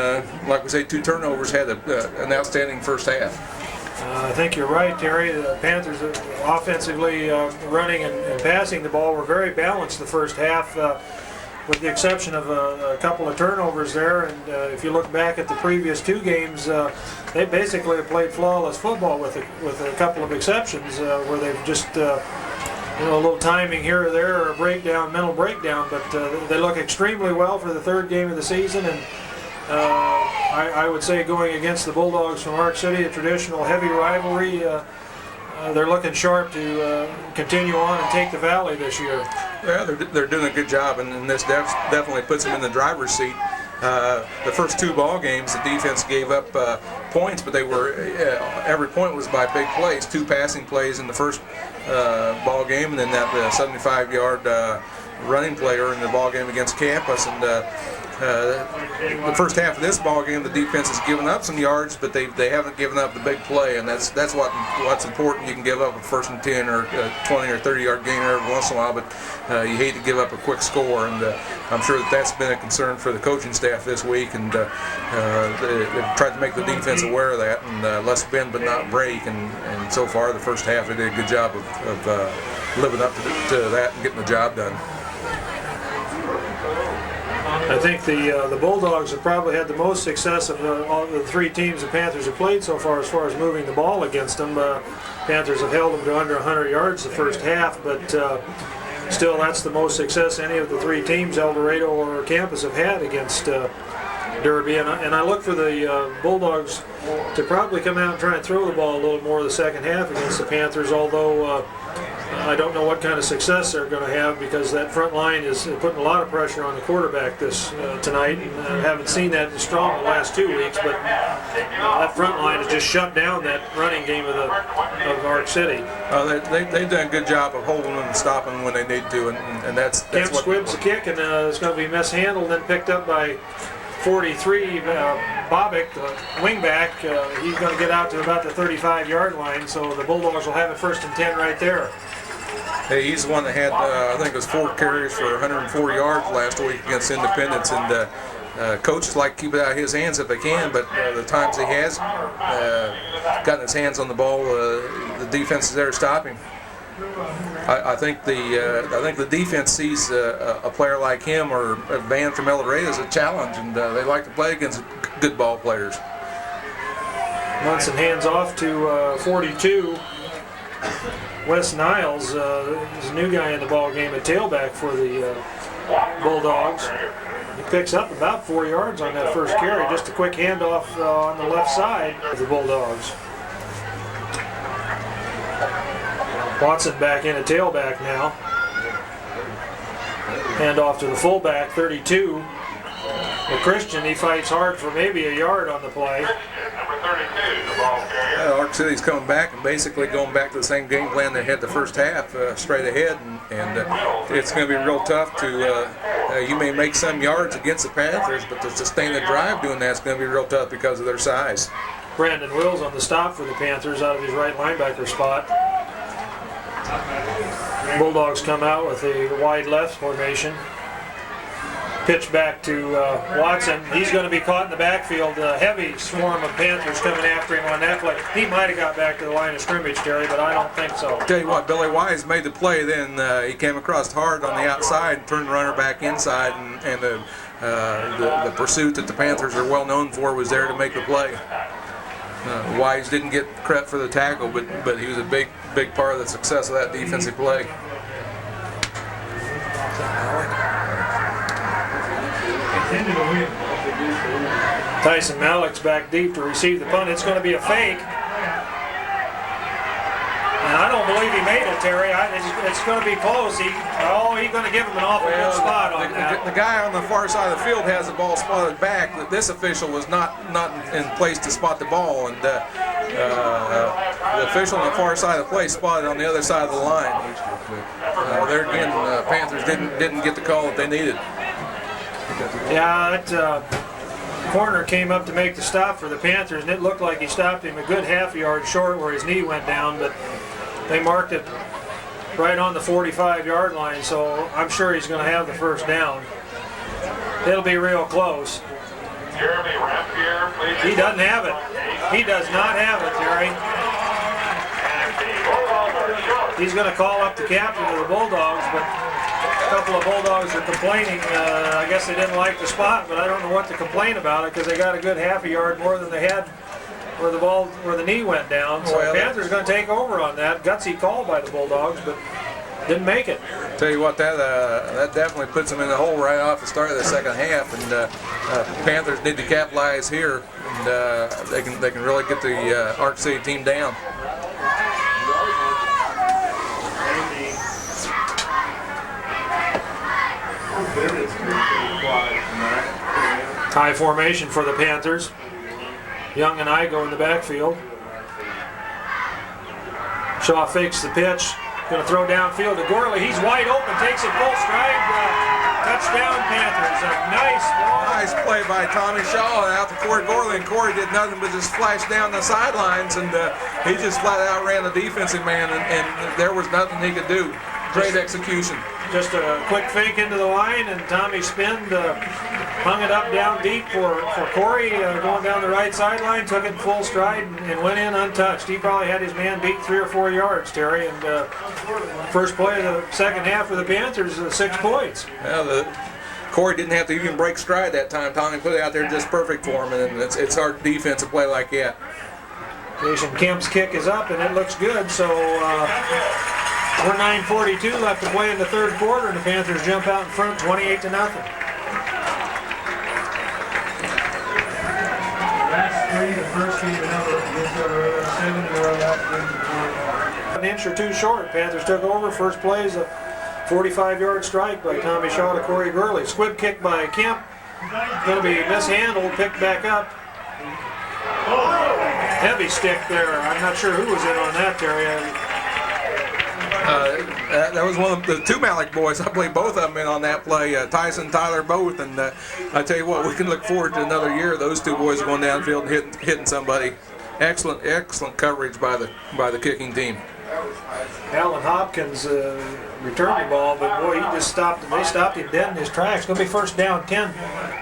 like we say, 2 turnovers, had an outstanding first half.
I think you're right, Terry. The Panthers offensively running and passing the ball were very balanced the first half, with the exception of a couple of turnovers there. And if you look back at the previous 2 games, they basically have played flawless football with a couple of exceptions where they've just a little timing here or there or a breakdown, mental breakdown. But they look extremely well for the 3rd game of the season. And I would say going against the Bulldogs from Ark City, a traditional heavy rivalry, they're looking sharp to continue on and take the Valley this year.
Yeah, they're doing a good job, and this definitely puts them in the driver's seat. The first 2 ball games, the defense gave up points, but they were every point was by big plays. 2 passing plays in the first ball game, and then that 75-yard running play in the ball game against Campus. And the first half of this ball game, the defense has given up some yards, but they haven't given up the big play, and that's what's important. You can give up a 1st and 10 or a 20 or 30-yard gainer every once in a while, but you hate to give up a quick score. And I'm sure that's been a concern for the coaching staff this week, and they've tried to make the defense aware of that and let's bend but not break. And so far, the first half, they did a good job of living up to that and getting the job done.
I think the Bulldogs have probably had the most success of all the 3 teams the Panthers have played so far as moving the ball against them. Panthers have held them to under 100 yards the first half, but still that's the most success any of the 3 teams, El Dorado or Campus, have had against Derby. And I look for the Bulldogs to probably come out and try and throw the ball a little more the second half against the Panthers, although I don't know what kind of success they're going to have because that front line is putting a lot of pressure on the quarterback tonight. And I haven't seen that in strong the last 2 weeks, but that front line has just shut down that running game of Ark City.
They've done a good job of holding them and stopping them when they need to, and that's
Kemp
what
squibs the kick, and it's going to be mishandled and picked up by 43, Bobick, wingback. He's going to get out to about the 35-yard line, so the Bulldogs will have it 1st and 10 right there.
Hey, he's the one that had, I think it was 4 carries for 104 yards last week against Independence, and coaches like to keep it out of his hands if they can, but the times he has gotten his hands on the ball, the defense is there to stop him. I think the defense sees a player like him or a band from El Dorado as a challenge, and they like to play against good ball players.
Munson hands off to 42. Wes Niles is a new guy in the ball game, a tailback for the Bulldogs. He picks up about 4 yards on that first carry. Just a quick handoff on the left side of the Bulldogs. Watson back in a tailback now. Hand off to the fullback, 32. Well, Christian, he fights hard for maybe a yard on the play.
Number 32, the ball carrier.
Ark City's coming back and basically going back to the same game plan they had the first half, straight ahead, and it's going to be real tough to. You may make some yards against the Panthers, but to sustain the drive doing that's going to be real tough because of their size.
Brandon Wills on the stop for the Panthers out of his right linebacker spot. Bulldogs come out with a wide left formation. Pitch back to Watson. He's going to be caught in the backfield. A heavy swarm of Panthers coming after him on that play. He might have got back to the line of scrimmage, Terry, but I don't think so.
Tell you what, Billy Wise made the play. Then he came across hard on the outside and turned the runner back inside, and the pursuit that the Panthers are well known for was there to make the play. Wise didn't get credit for the tackle, but he was a big part of the success of that defensive play.
Tyson Malik's back deep to receive the punt. It's going to be a fake. And I don't believe he made it, Terry. It's going to be close. He's going to give him an awful good spot on that.
The guy on the far side of the field has the ball spotted back. This official was not in place to spot the ball, and the official on the far side of the play spotted on the other side of the line. There again, Panthers didn't get the call that they needed.
Yeah, that corner came up to make the stop for the Panthers, and it looked like he stopped him a good half yard short where his knee went down, but they marked it right on the 45-yard line, so I'm sure he's going to have the first down. It'll be real close.
Jeremy Rampier, please.
He doesn't have it. He does not have it, Terry. He's going to call up the captain of the Bulldogs, but a couple of Bulldogs are complaining. I guess they didn't like the spot, but I don't know what to complain about it because they got a good half a yard more than they had where the knee went down. So the Panthers going to take over on that. Gutsy call by the Bulldogs, but didn't make it.
Tell you what, that definitely puts them in the hole right off the start of the second half, and Panthers need to capitalize here, and they can really get the Ark City team down.
High formation for the Panthers. Young and I go in the backfield. Shaw fakes the pitch. Going to throw downfield to Gorley. He's wide open. Takes it full stride. Touchdown Panthers. A nice ball.
Nice play by Tommy Shaw out to Corey Gorley, and Corey did nothing but just flash down the sidelines, and he just flat out ran the defensive man, and there was nothing he could do. Great execution.
Just a quick fake into the line, and Tommy spinned, hung it up down deep for Corey, going down the right sideline, took it in full stride, and went in untouched. He probably had his man beat 3 or 4 yards, Terry, and first play of the second half for the Panthers, 6 points.
Well, Corey didn't have to even break stride that time. Tommy put it out there just perfect for him, and it's hard defense to play like that.
Jason Kemp's kick is up, and it looks good, so we're 9:42 left to play in the third quarter, and the Panthers jump out in front 28-0.
Last 3, the first game number, 7
An inch or two short. Panthers took over. First play is a 45-yard strike by Tommy Shaw to Corey Gurley. Squib kick by Kemp. Going to be mishandled, picked back up. Heavy stick there. I'm not sure who was in on that, Terry.
That was one of the two Malik boys. I believe both of them in on that play. Tyson, Tyler, both. And I tell you what, we can look forward to another year. Those two boys going downfield and hitting somebody. Excellent coverage by the kicking team.
Alan Hopkins returned the ball, but boy, they stopped him dead in his tracks. Going to be first down 10.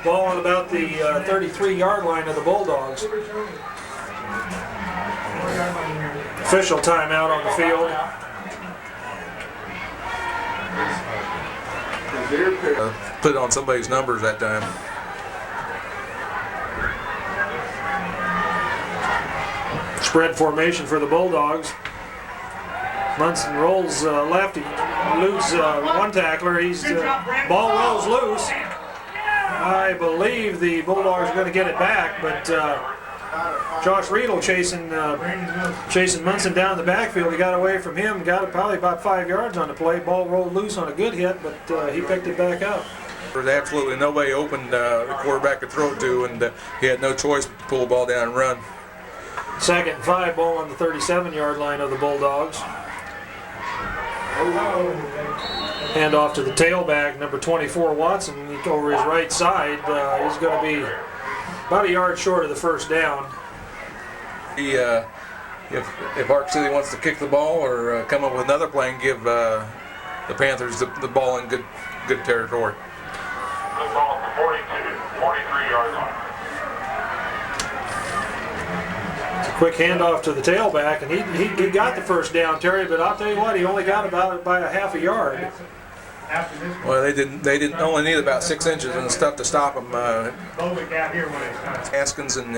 Ball on about the 33-yard line of the Bulldogs. Official timeout on the field.
Put it on somebody's numbers that time.
Spread formation for the Bulldogs. Munson rolls left. He loses one tackler. Ball rolls loose. I believe the Bulldogs are going to get it back, but Josh Riedel chasing Munson down the backfield. He got away from him, got it probably about 5 yards on the play. Ball rolled loose on a good hit, but he picked it back up.
There's absolutely nobody open the quarterback could throw it to, and he had no choice but to pull the ball down and run.
2nd and 5, ball on the 37-yard line of the Bulldogs. Hand off to the tailback, number 24, Watson, over his right side. He's going to be about a yard short of the first down.
If Ark City wants to kick the ball or come up with another play and give the Panthers the ball in good territory.
The ball at the 43 yard line.
Quick handoff to the tailback, and he got the first down, Terry. But I'll tell you what, he only got about by a half a yard.
Well, they didn't only need about 6 inches and stuff to stop them. Haskins and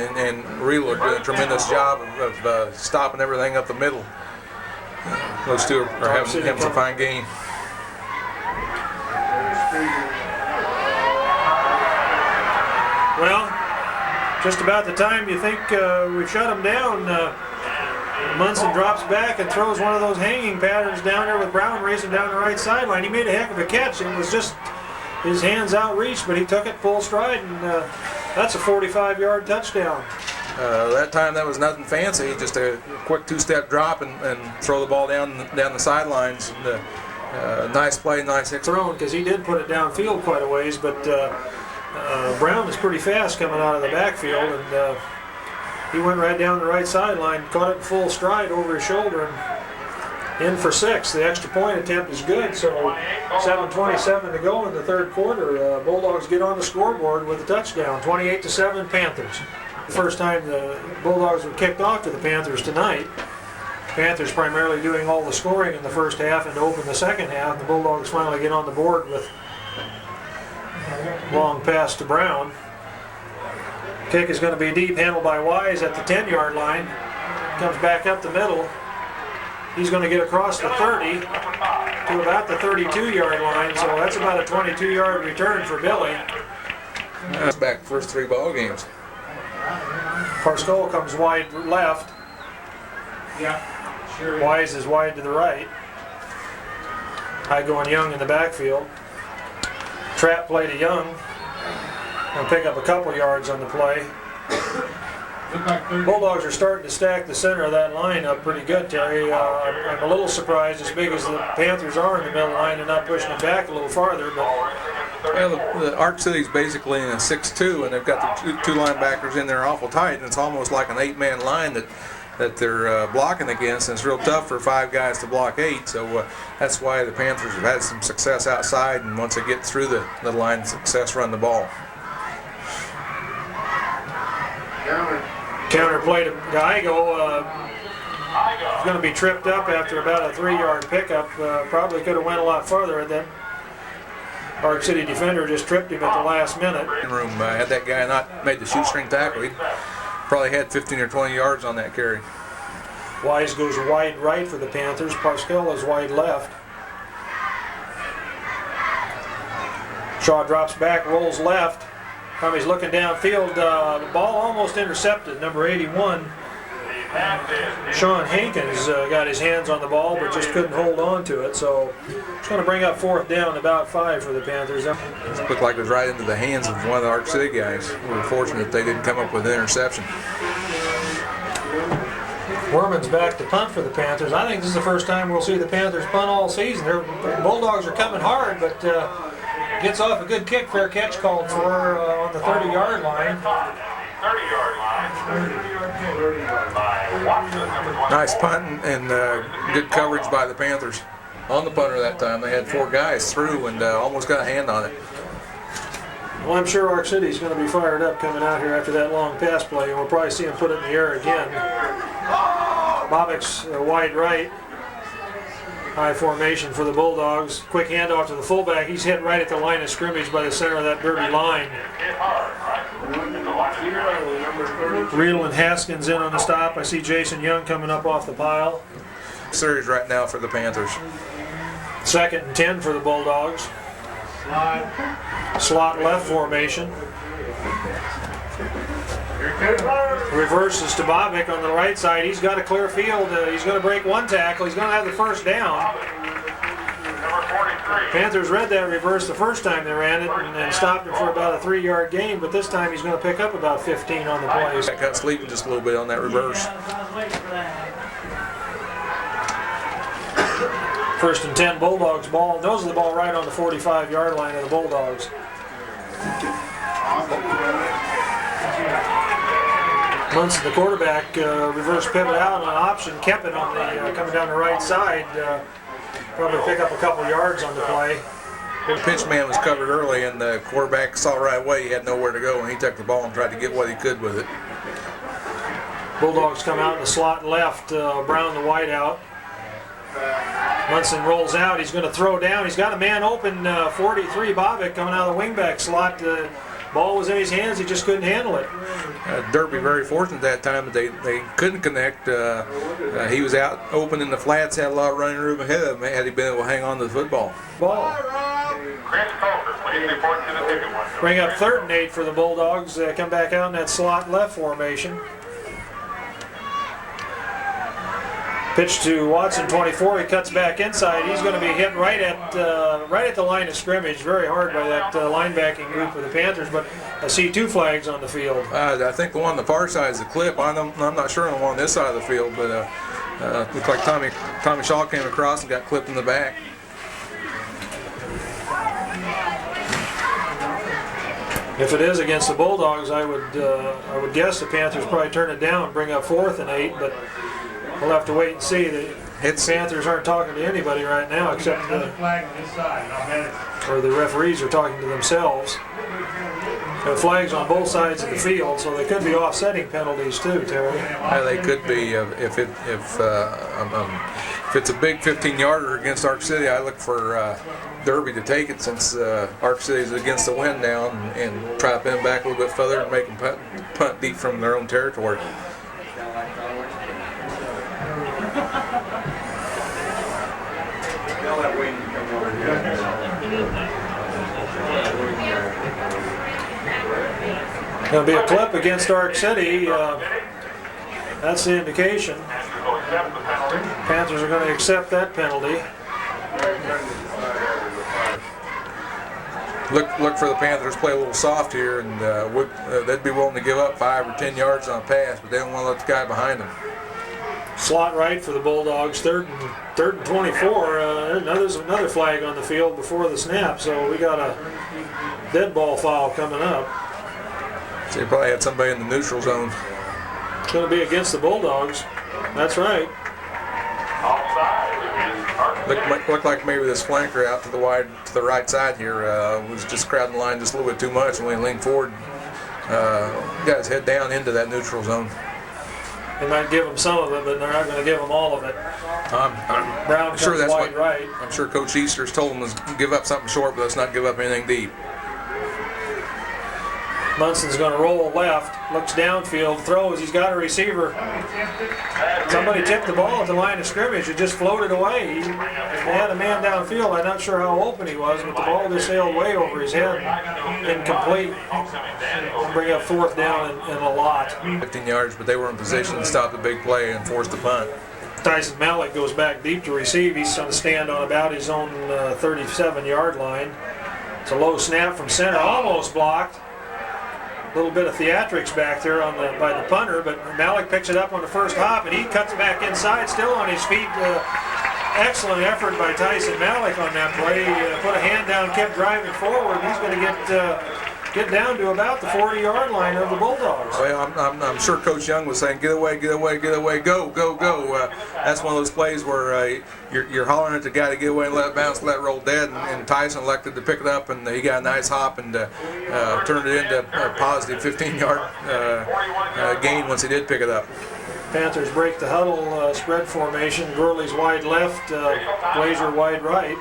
Reel are doing a tremendous job of stopping everything up the middle. Those two are having some fine game.
Well, just about the time you think we've shut him down, Munson drops back and throws one of those hanging patterns down there with Brown racing down the right sideline. He made a heck of a catch. It was just his hands outreached, but he took it full stride, and that's a 45-yard touchdown.
That time that was nothing fancy, just a quick 2-step drop and throw the ball down the sidelines. And, nice play, nice
thrown, because he did put it downfield quite a ways, but Brown is pretty fast coming out of the backfield, and he went right down the right sideline, caught it in full stride over his shoulder, and in for 6. The extra point attempt is good, so 7:27 to go in the third quarter. Bulldogs get on the scoreboard with a touchdown, 28-7 Panthers. The first time the Bulldogs were kicked off to the Panthers tonight. Panthers primarily doing all the scoring in the first half, and to open the second half, the Bulldogs finally get on the board with long pass to Brown. Kick is going to be deep, handled by Wise at the 10-yard line. Comes back up the middle. He's going to get across the 30 to about the 32-yard line, so that's about a 22-yard return for Billy.
That's back first 3 ball games.
Parscale comes wide left. Wise is wide to the right. High going Young in the backfield. Trap play to Young. And pick up a couple yards on the play. Bulldogs are starting to stack the center of that line up pretty good, Terry. I'm a little surprised, as big as the Panthers are in the middle line, they're not pushing it back a little farther. But
well, the Ark City's basically in a 6-2, and they've got the two linebackers in there awful tight, and it's almost like an 8-man line that they're blocking against, and it's real tough for 5 guys to block 8. So that's why the Panthers have had some success outside, and once they get through the line, success run the ball.
Counter play to Geigo. He's going to be tripped up after about a 3-yard pickup. Probably could have went a lot farther. And then Ark City defender just tripped him at the last minute.
Had that guy not made the shoestring tackle, he probably had 15 or 20 yards on that carry.
Wise goes wide right for the Panthers. Parscale is wide left. Shaw drops back, rolls left. He's looking downfield. The ball almost intercepted. Number 81, Sean Hankins, got his hands on the ball but just couldn't hold on to it. So it's going to bring up 4th down, about 5 for the Panthers.
It looked like it was right into the hands of one of the Ark City guys. We were fortunate they didn't come up with an interception.
Werman's back to punt for the Panthers. I think this is the first time we'll see the Panthers punt all season. The Bulldogs are coming hard, but gets off a good kick. Fair catch called for on the 30-yard line.
30-yard line.
Nice punt and good coverage by the Panthers on the punter that time. They had 4 guys through and almost got a hand on it.
Well, I'm sure Ark City is going to be fired up coming out here after that long pass play, and we'll probably see him put it in the air again. Bobbick's wide right. High formation for the Bulldogs. Quick handoff to the fullback. He's hit right at the line of scrimmage by the center of that Derby line. Reel and Haskins in on the stop. I see Jason Young coming up off the pile.
Series right now for the Panthers.
2nd and 10 for the Bulldogs. Slot left formation. Reverses to Bobbick on the right side. He's got a clear field. He's going to break one tackle. He's going to have the first down. Panthers read that reverse the first time they ran it and stopped him for about a 3-yard gain, but this time he's going to pick up about 15 on the play.
Got sleeping just a little bit on that reverse.
1st and 10 Bulldogs ball. Nose of the ball right on the 45-yard line of the Bulldogs. Munson, the quarterback, reverse pivot out on option, kept it on the coming down the right side. Probably pick up a couple yards on the play.
The pitch man was covered early, and the quarterback saw right away he had nowhere to go, and he took the ball and tried to get what he could with it.
Bulldogs come out in the slot left. Brown the wide out. Munson rolls out. He's going to throw down. He's got a man open. 43 Bobbick coming out of the wingback slot. Ball was in his hands. He just couldn't handle it.
Derby very fortunate that time that they couldn't connect. He was out open in the flats, had a lot of running room ahead of him had he been able to hang on to the football.
Bring up 3rd and 8 for the Bulldogs. Come back out in that slot left formation. Pitch to Watson, 24. He cuts back inside. He's going to be hit right at the line of scrimmage. Very hard by that linebacking group of the Panthers. But I see 2 flags on the field.
I think the one on the far side is a clip. I'm not sure on the one on this side of the field, but looks like Tommy Shaw came across and got clipped in the back.
If it is against the Bulldogs, I would guess the Panthers probably turn it down, bring up 4th and 8, but we'll have to wait and see. The Panthers aren't talking to anybody right now except the referees are talking to themselves. There are flags on both sides of the field, so they could be offsetting penalties too, Terry.
They could be if it's a big 15-yarder against Ark City. I look for Derby to take it since Ark City is against the wind now and try to pin them back a little bit further and make them punt deep from their own territory.
Going to be a clip against Ark City. That's the indication. Panthers are going to accept that penalty.
Look for the Panthers to play a little soft here, and they'd be willing to give up 5 or 10 yards on a pass, but they don't want to let the guy behind them.
Slot right for the Bulldogs. 3rd and 24. There's another flag on the field before the snap, so we got a dead ball foul coming up.
So they probably had somebody in the neutral zone.
It's going to be against the Bulldogs. That's right.
Looked like maybe this flanker out to the right side here was just crowding the line just a little bit too much, and when he leaned forward, got his head down into that neutral zone.
They might give him some of it, but they're not going to give him all of it. Brown
sure that's
wide right.
I'm sure Coach Easter's told him to give up something short, but let's not give up anything deep.
Munson's going to roll left, looks downfield, throws. He's got a receiver. Somebody tipped the ball at the line of scrimmage. It just floated away. They had a man downfield. I'm not sure how open he was, but the ball just sailed way over his head. Incomplete. Bring up 4th down and a lot.
15 yards, but they were in position to stop the big play and force the punt.
Tyson Malik goes back deep to receive. He's going to stand on about his own 37-yard line. It's a low snap from center, almost blocked. A little bit of theatrics back there by the punter, but Malik picks it up on the first hop, and he cuts back inside, still on his feet. Excellent effort by Tyson Malik on that play. Put a hand down, kept driving forward. He's going to get down to about the 40-yard line of the Bulldogs.
Well, I'm sure Coach Young was saying, get away, go, go, go. That's one of those plays where you're hollering at the guy to get away and let it bounce, let it roll dead, and Tyson elected to pick it up, and he got a nice hop and turned it into a positive 15-yard gain once he did pick it up.
Panthers break the huddle, spread formation. Gurley's wide left, Glazier wide right.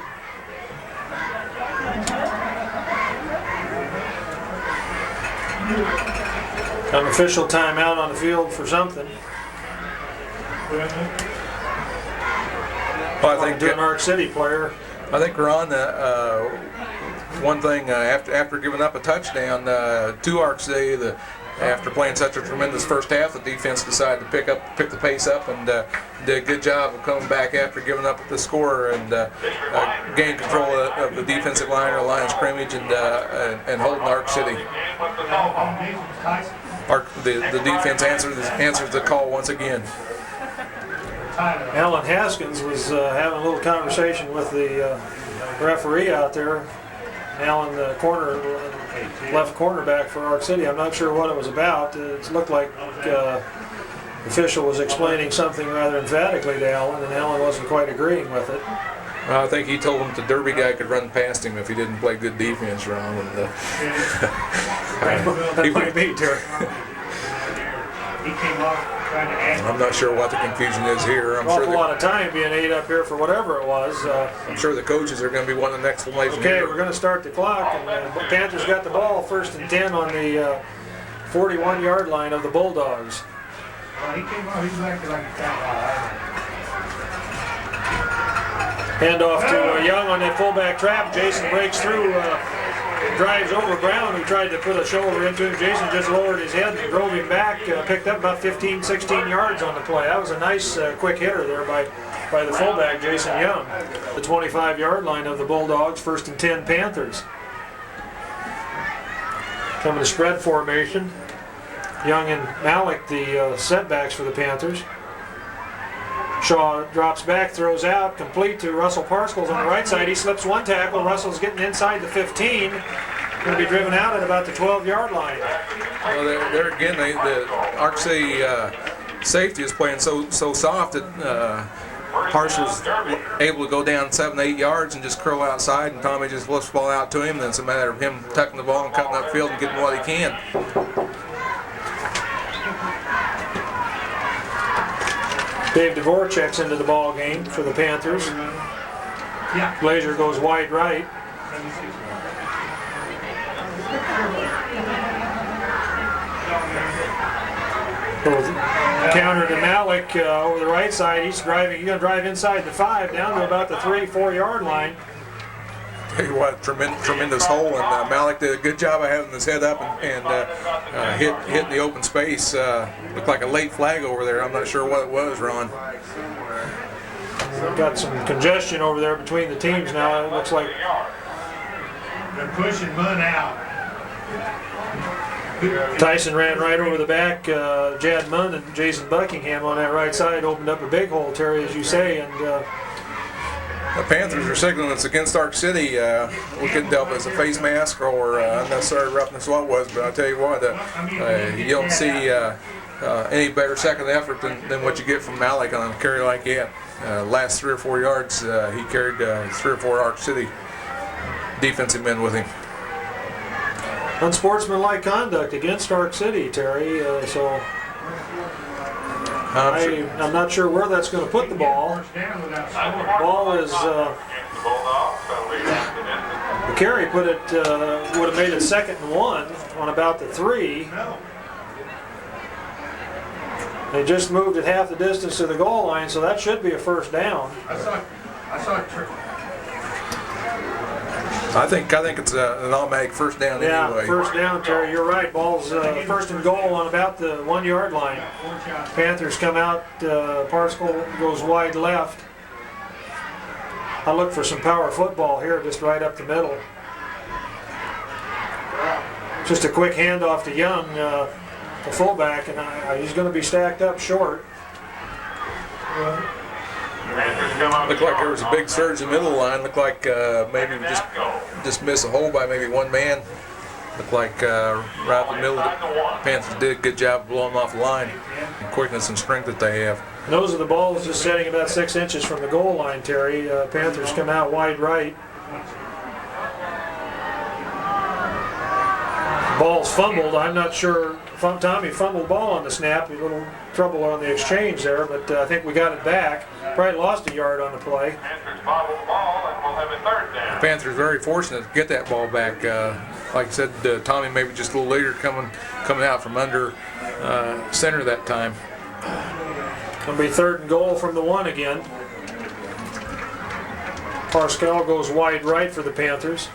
An official timeout on the field for something.
Well, I think
To an Ark City player.
I think we're on the one thing after giving up a touchdown to Ark City. After playing such a tremendous first half, the defense decided to pick the pace up and did a good job of coming back after giving up the score and gain control of the defensive line or line of scrimmage and holding Ark City. The defense answers the call once again.
Alan Haskins was having a little conversation with the referee out there. Alan, the left cornerback for Ark City. I'm not sure what it was about. It looked like the official was explaining something rather emphatically to Alan, and Alan wasn't quite agreeing with it.
I think he told him that the Derby guy could run past him if he didn't play good defense wrong. And,
That might be, Terry.
He came off trying to ask.
I'm not sure what the confusion is here. I'm
Awful
sure
lot of time being ate up here for whatever it was.
I'm sure the coaches are going to be wanting an explanation.
Okay, we're going to start the clock, and the Panthers got the ball 1st and 10 on the 41-yard line of the Bulldogs.
Well, he came off, he was acting like a cat.
Handoff to Young on that fullback trap. Jason breaks through, drives over Brown, who tried to put a shoulder into him. Jason just lowered his head and drove him back, picked up about 15, 16 yards on the play. That was a nice quick hitter there by the fullback, Jason Young. The 25-yard line of the Bulldogs, 1st and 10 Panthers. Coming to spread formation. Young and Malik, the setbacks for the Panthers. Shaw drops back, throws out, complete to Russell Parskles on the right side. He slips one tackle. Russell's getting inside the 15. Going to be driven out at about the 12-yard line.
Well, there again, the Ark City safety is playing so soft that Parcel's able to go down 7, 8 yards and just curl outside, and Tommy just flips the ball out to him. Then it's a matter of him tucking the ball and cutting upfield and getting what he can.
Dave DeVore checks into the ball game for the Panthers. Glazier goes wide right. Counter to Malik over the right side. He's going to drive inside the 5 down to about the 3-4 yard line.
Tell you what, tremendous hole, and Malik did a good job of having his head up and hit the open space. Looked like a late flag over there. I'm not sure what it was, Ron.
We've got some congestion over there between the teams now. It looks like
They're pushing Munn out.
Tyson ran right over the back. Jad Munn and Jason Buckingham on that right side opened up a big hole, Terry, as you say, and
the Panthers are signaling it's against Ark City. We couldn't tell if it was a face mask or unnecessary roughness, what it was, but I'll tell you what, you don't see any better second effort than what you get from Malik on a carry like that. Last 3 or 4 yards, he carried 3 or 4 Ark City defensive men with him.
unsportsmanlike conduct against Ark City, Terry, so I'm not sure where that's going to put the ball. Ball is, the carry put it, would have made it 2nd and 1 on about the 3. They just moved it half the distance to the goal line, so that should be a first down.
I think it's an automatic first down anyway.
Yeah, first down, Terry. You're right. Ball's 1st and goal on about the 1 yard line. Panthers come out. Parskell goes wide left. I look for some power football here, just right up the middle. Just a quick handoff to Young, the fullback, and he's going to be stacked up short.
Looked like there was a big surge in the middle of the line. Looked like maybe we just missed a hole by maybe one man. Looked like right up the middle, the Panthers did a good job of blowing them off the line. The quickness and strength that they have.
Those are the balls just setting about 6 inches from the goal line, Terry. Panthers come out wide right. Ball's fumbled. I'm not sure Tommy fumbled ball on the snap. A little trouble on the exchange there, but I think we got it back. Probably lost a yard on the play.
Panthers bobble the ball and we'll have a third down.
Panthers very fortunate to get that ball back. Like I said, Tommy maybe just a little later coming out from under center that time.
It'll be 3rd and goal from the 1 again. Pascal goes wide right for the Panthers.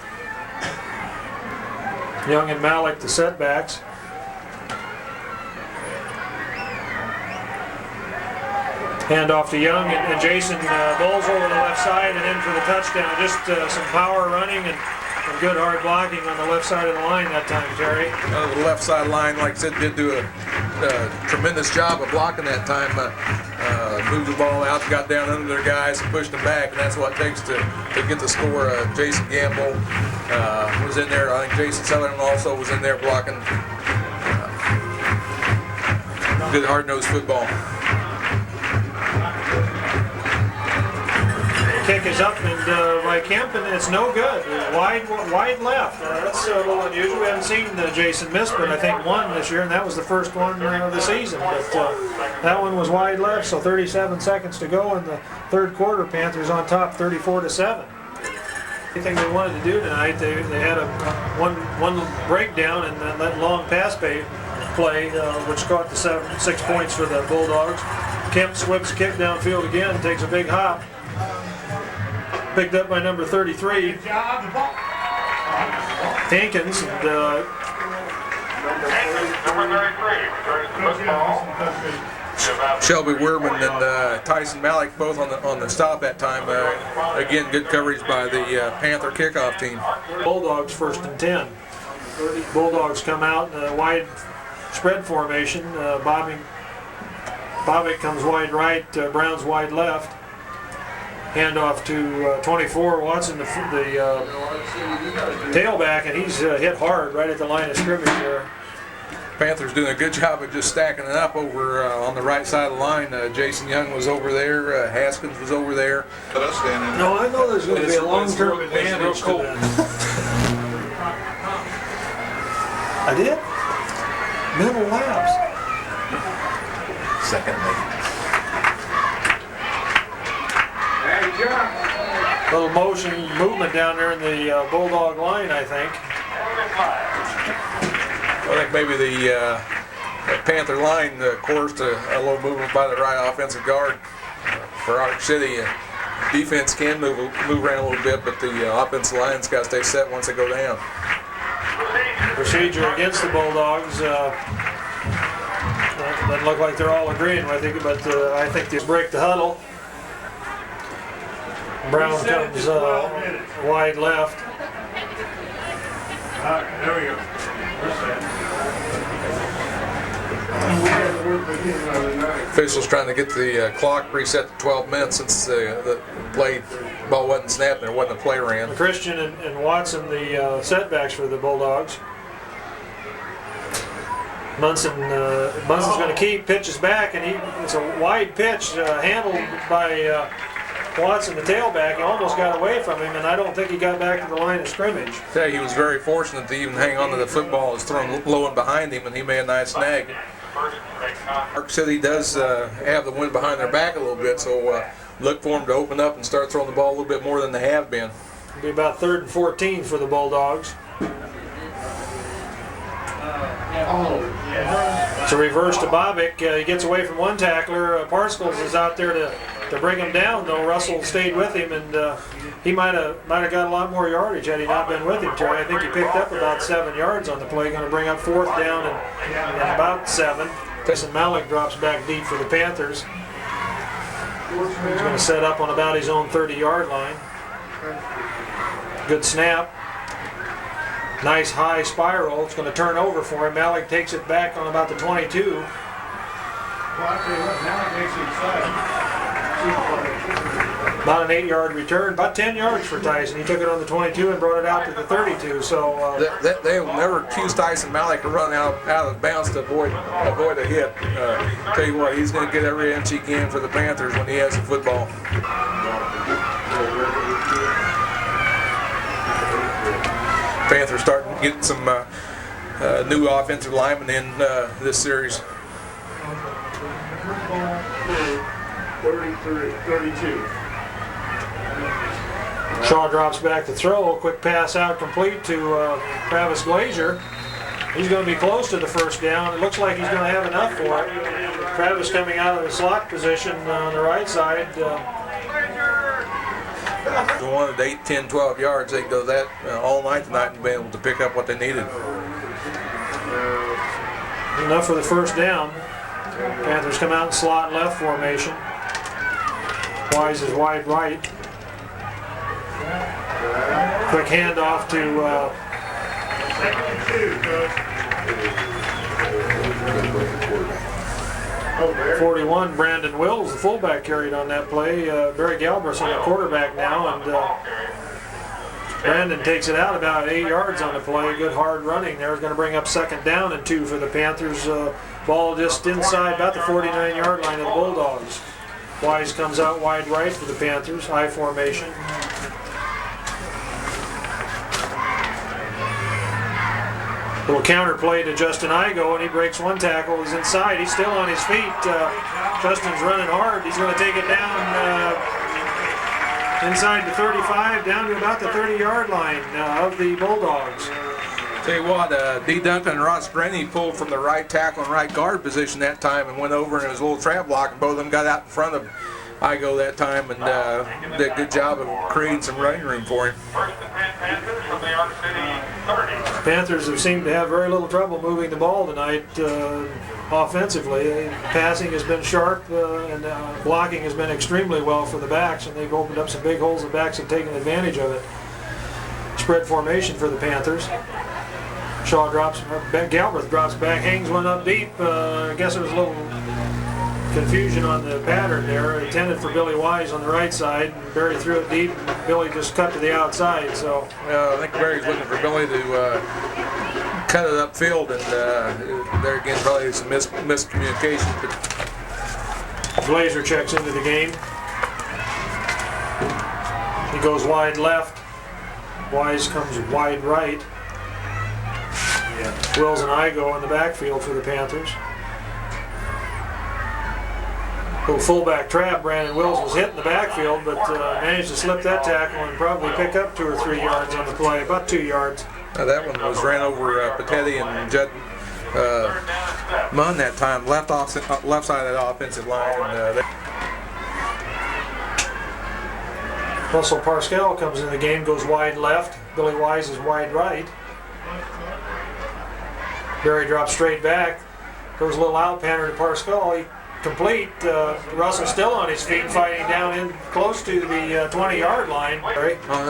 Young and Malik the setbacks. Hand off to Young, and Jason bowls over the left side and in for the touchdown. Just some power running and good hard blocking on the left side of the line that time, Terry.
The left side line, like I said, did do a tremendous job of blocking that time. Moved the ball out, got down under their guys, and pushed them back, and that's what it takes to get the score. Jason Gamble was in there. I think Jason Sutherland also was in there blocking. Good hard-nosed football.
Kick is up and by Kemp, and it's no good. Wide left. That's a little unusual. We haven't seen Jason miss, but I think one this year, and that was the first one of the season. But that one was wide left, so 37 seconds to go in the 3rd quarter. Panthers on top, 34-7. Anything they wanted to do tonight, they had a one breakdown and then that long pass play, which caught the 6 points for the Bulldogs. Kemp whips kick downfield again, takes a big hop. Picked up by number 33, Hankins. And,
Number 33 returns the football.
Shelby Weirman and Tyson Malik both on the stop that time. Again, good coverage by the Panther kickoff team.
Bulldogs 1st and 10. Bulldogs come out in a wide spread formation. Bobick comes wide right, Brown's wide left. Handoff to 24, Watson, the tailback, and he's hit hard right at the line of scrimmage there.
Panthers doing a good job of just stacking it up over on the right side of the line. Jason Young was over there, Haskins was over there.
No, I know there's going to be a long-term advantage to that. I did? Middle laps.
Second.
Little movement down there in the Bulldog line, I think.
I think maybe the Panther line caused a little movement by the right offensive guard for Ark City. Defense can move around a little bit, but the offensive line's got to stay set once they go down.
Procedure against the Bulldogs. Doesn't look like they're all agreeing with it, but I think they break the huddle. Brown comes wide left.
There we go.
Officials trying to get the clock reset to 12 minutes since the ball wasn't snapped and there wasn't a play ran.
Christian and Watson, the setbacks for the Bulldogs. Munson's going to keep, pitches back, and it's a wide pitch handled by Watson, the tailback. He almost got away from him, and I don't think he got back to the line of scrimmage.
Yeah, he was very fortunate to even hang on to the football. It was thrown low and behind him, and he made a nice snag. Ark City does have the wind behind their back a little bit, so look for them to open up and start throwing the ball a little bit more than they have been.
It'll be about 3rd and 14 for the Bulldogs. It's a reverse to Bobick. He gets away from one tackler. Parskels is out there to bring him down, though. Russell stayed with him, and he might have got a lot more yardage had he not been with him, Terry. I think he picked up about 7 yards on the play. Going to bring up 4th down and about 7. Tyson Malik drops back deep for the Panthers. He's going to set up on about his own 30-yard line. Good snap. Nice high spiral. It's going to turn over for him. Malik takes it back on about the 22. About an 8-yard return, about 10 yards for Tyson. He took it on the 22 and brought it out to the 32. So
they will never accuse Tyson Malik of running out of bounds to avoid a hit. Tell you what, he's going to get every inch he can for the Panthers when he has the football. Panthers starting to get some new offensive lineman in this series.
32.
Shaw drops back to throw. A quick pass out complete to Travis Glazier. He's going to be close to the first down. It looks like he's going to have enough for it. Travis coming out of the slot position on the right side.
They wanted 8, 10, 12 yards. They go that all night tonight and be able to pick up what they needed.
Enough for the first down. Panthers come out in slot left formation. Wise is wide right. Quick handoff to 41, Brandon Wills, the fullback, carried on that play. Barry Galbraith, the quarterback now, and Brandon takes it out about 8 yards on the play. Good hard running there. Is going to bring up second down and 2 for the Panthers. Ball just inside about the 49-yard line of the Bulldogs. Wise comes out wide right for the Panthers, I formation. Little counter play to Justin Igo, and he breaks one tackle. He's inside. He's still on his feet. Justin's running hard. He's going to take it down inside the 35, down to about the 30-yard line of the Bulldogs.
Tell you what, D. Duncan and Ross Grenny pulled from the right tackle and right guard position that time and went over, and it was a little trap block, and both of them got out in front of Igo that time and did a good job of creating some running room for him.
First and 10 Panthers from the Ark CIty 30.
Panthers have seemed to have very little trouble moving the ball tonight offensively. Passing has been sharp and blocking has been extremely well for the backs, and they've opened up some big holes. The backs have taken advantage of it. Spread formation for the Panthers. Shaw drops, Galbraith drops back, hangs one up deep. I guess there was a little confusion on the pattern there. Intended for Billy Wise on the right side. Barry threw it deep. Billy just cut to the outside. So
I think Barry's looking for Billy to cut it upfield, and there again probably some miscommunication. But
Glazier checks into the game. He goes wide left. Wise comes wide right. Wills and Igo in the backfield for the Panthers. Little fullback trap. Brandon Wills was hit in the backfield, but managed to slip that tackle and probably pick up 2 or 3 yards on the play, about 2 yards.
that one was ran over Patetti and Judd Munn that time, left side of that offensive line. And,
Russell Parscale comes in the game, goes wide left. Billy Wise is wide right. Barry drops straight back. Goes a little out pattern to Parscale. He complete. Russell still on his feet, fighting down in close to the 20-yard line.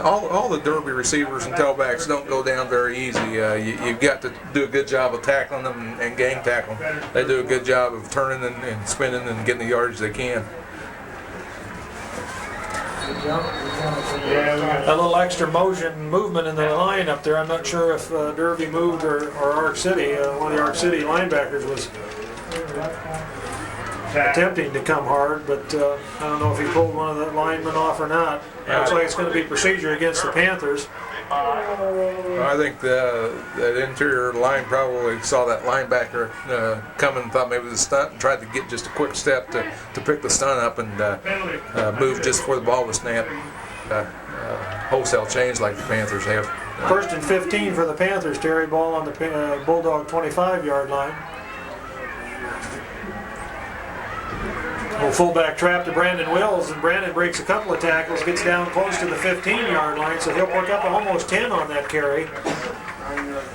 all the Derby receivers and tailbacks don't go down very easy. You've got to do a good job of tackling them and gang tackling. They do a good job of turning and spinning and getting the yardage they can.
A little extra movement in the line up there. I'm not sure if Derby moved or Ark CIty. One of the Ark CIty linebackers was attempting to come hard, but I don't know if he pulled one of the linemen off or not. Looks like it's going to be procedure against the Panthers.
I think that interior line probably saw that linebacker coming and thought maybe it was a stunt and tried to get just a quick step to pick the stunt up and move just before the ball was snapped. Wholesale change like the Panthers have.
First and 15 for the Panthers. Terry, ball on the Bulldog 25-yard line. Little fullback trap to Brandon Wills, and Brandon breaks a couple of tackles, gets down close to the 15-yard line, so he'll pick up almost 10 on that carry.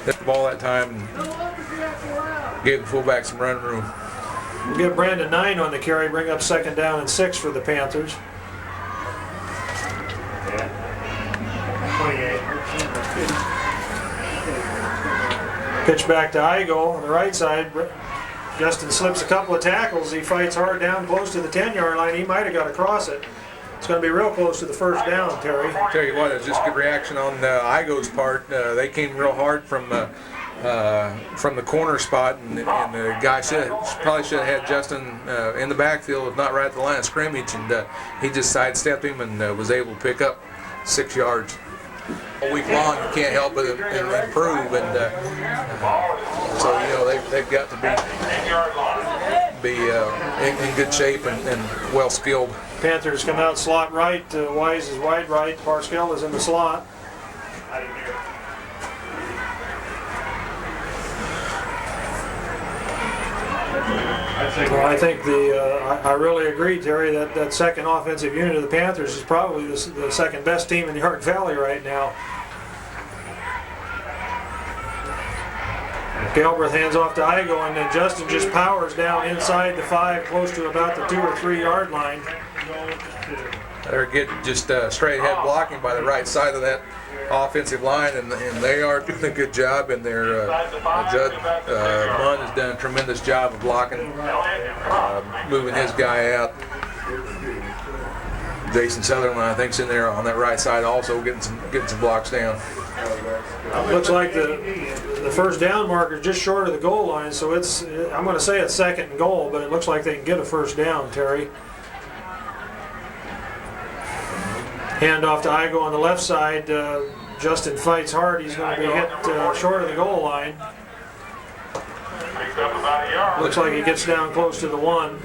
Hit the ball that time and gave the fullback some run room.
We'll give Brandon 9 on the carry, bring up second down and 6 for the Panthers.
28.
Pitch back to Igo on the right side. Justin slips a couple of tackles. He fights hard down close to the 10-yard line. He might have got across it. It's going to be real close to the first down, Terry.
Tell you what, it's just good reaction on Igo's part. They came real hard from the corner spot, and the guy probably should have had Justin in the backfield, if not right at the line of scrimmage, and he just sidestepped him and was able to pick up 6 yards. all week long. You can't help but improve, and so they've got to be in good shape and well skilled.
Panthers come out slot right. Wise is wide right. Parscale is in the slot. Well, I think I really agree, Terry, that second offensive unit of the Panthers is probably the second best team in the Ark Valley right now. Galbraith hands off to Igo, and then Justin just powers down inside the 5, close to about the 2 or 3 yard line.
They're getting just straight ahead blocking by the right side of that offensive line, and they are doing a good job. And their Judd Munn has done a tremendous job of blocking, moving his guy out. Jason Sutherland, I think, is in there on that right side, also getting some blocks down.
Looks like the first down marker is just short of the goal line, so I'm going to say it's 2nd and goal, but it looks like they can get a first down, Terry. Hand off to Igo on the left side. Justin fights hard. He's going to be hit short of the goal line. Looks like he gets down close to the 1.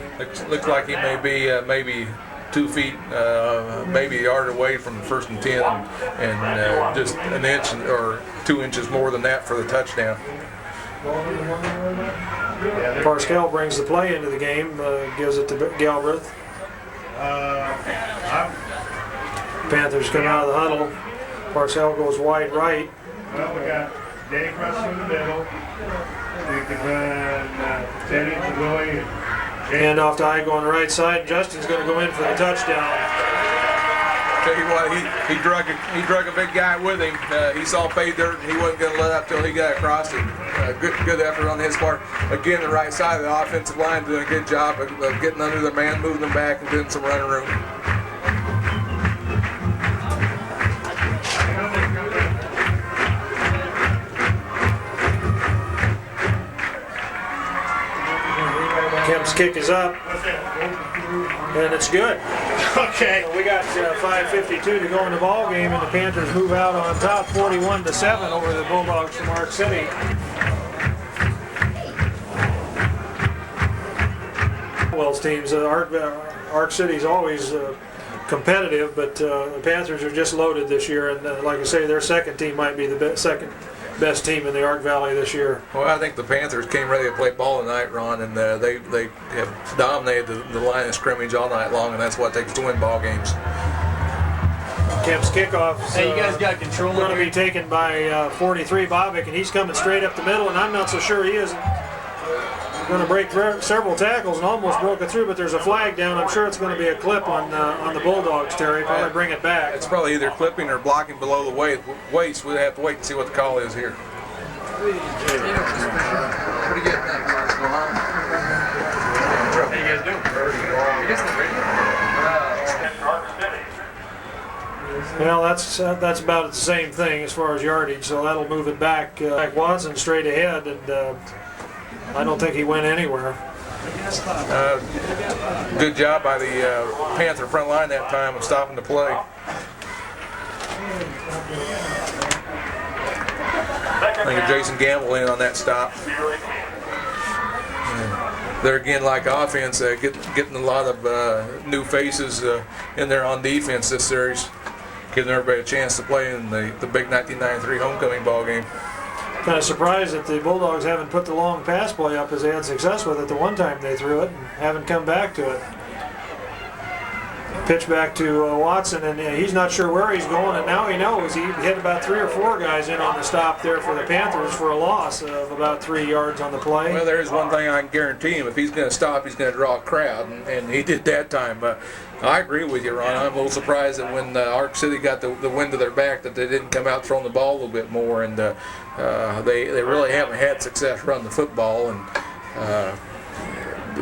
Looks like he may be maybe 2 feet, maybe a yard away from the 1st and 10, and just an inch or 2 inches more than that for the touchdown.
Parscale brings the play into the game, gives it to Galbraith. Panthers come out of the huddle. Parscale goes wide right.
Well, we got Danny Crust in the middle. We can run Teddy to Willie.
Hand off to Igo on the right side. Justin's going to go in for the touchdown.
Tell you what, he drug a big guy with him. He saw pay dirt, and he wasn't going to let up till he got across it. Good effort on his part. Again, the right side of the offensive line doing a good job of getting under the man, moving them back, and doing some running room.
Kemp's kick is up, and it's good.
Okay.
We got 5:52 to go in the ball game, and the Panthers move out on top, 41-7 over the Bulldogs from Ark City. Wells teams, Ark City's always competitive, but the Panthers are just loaded this year, and like I say, their second team might be the second best team in the Ark Valley this year.
Well, I think the Panthers came ready to play ball tonight, Ron, and they have dominated the line of scrimmage all night long, and that's what it takes to win ball games.
Kemp's kickoff
Hey, you guys got control
going
of
to
it.
be taken by 43 Bobick, and he's coming straight up the middle, and I'm not so sure he isn't going to break several tackles and almost broke it through, but there's a flag down. I'm sure it's going to be a clip on the Bulldogs, Terry. Probably bring it back.
It's probably either clipping or blocking below the waist. We'll have to wait and see what the call is here.
Pretty good, thanks. What's going on? How you guys doing? You guys ready?
Well, that's about the same thing as far as yardage, so that'll move it back. Watson straight ahead, and I don't think he went anywhere.
Good job by the Panther front line that time of stopping the play. I think Jason Gamble in on that stop. They're again, like offense, getting a lot of new faces in there on defense this series, giving everybody a chance to play in the big 1993 homecoming ball game.
Kind of surprised that the Bulldogs haven't put the long pass play up as they had success with it the one time they threw it and haven't come back to it. Pitch back to Watson, and he's not sure where he's going, and now he knows. He hit about 3 or 4 guys in on the stop there for the Panthers for a loss of about 3 yards on the play.
Well, there's one thing I can guarantee him. If he's going to stop, he's going to draw a crowd, and he did that time. I agree with you, Ron. I'm a little surprised that when Ark City got the wind of their back that they didn't come out throwing the ball a little bit more, and they really haven't had success running the football, and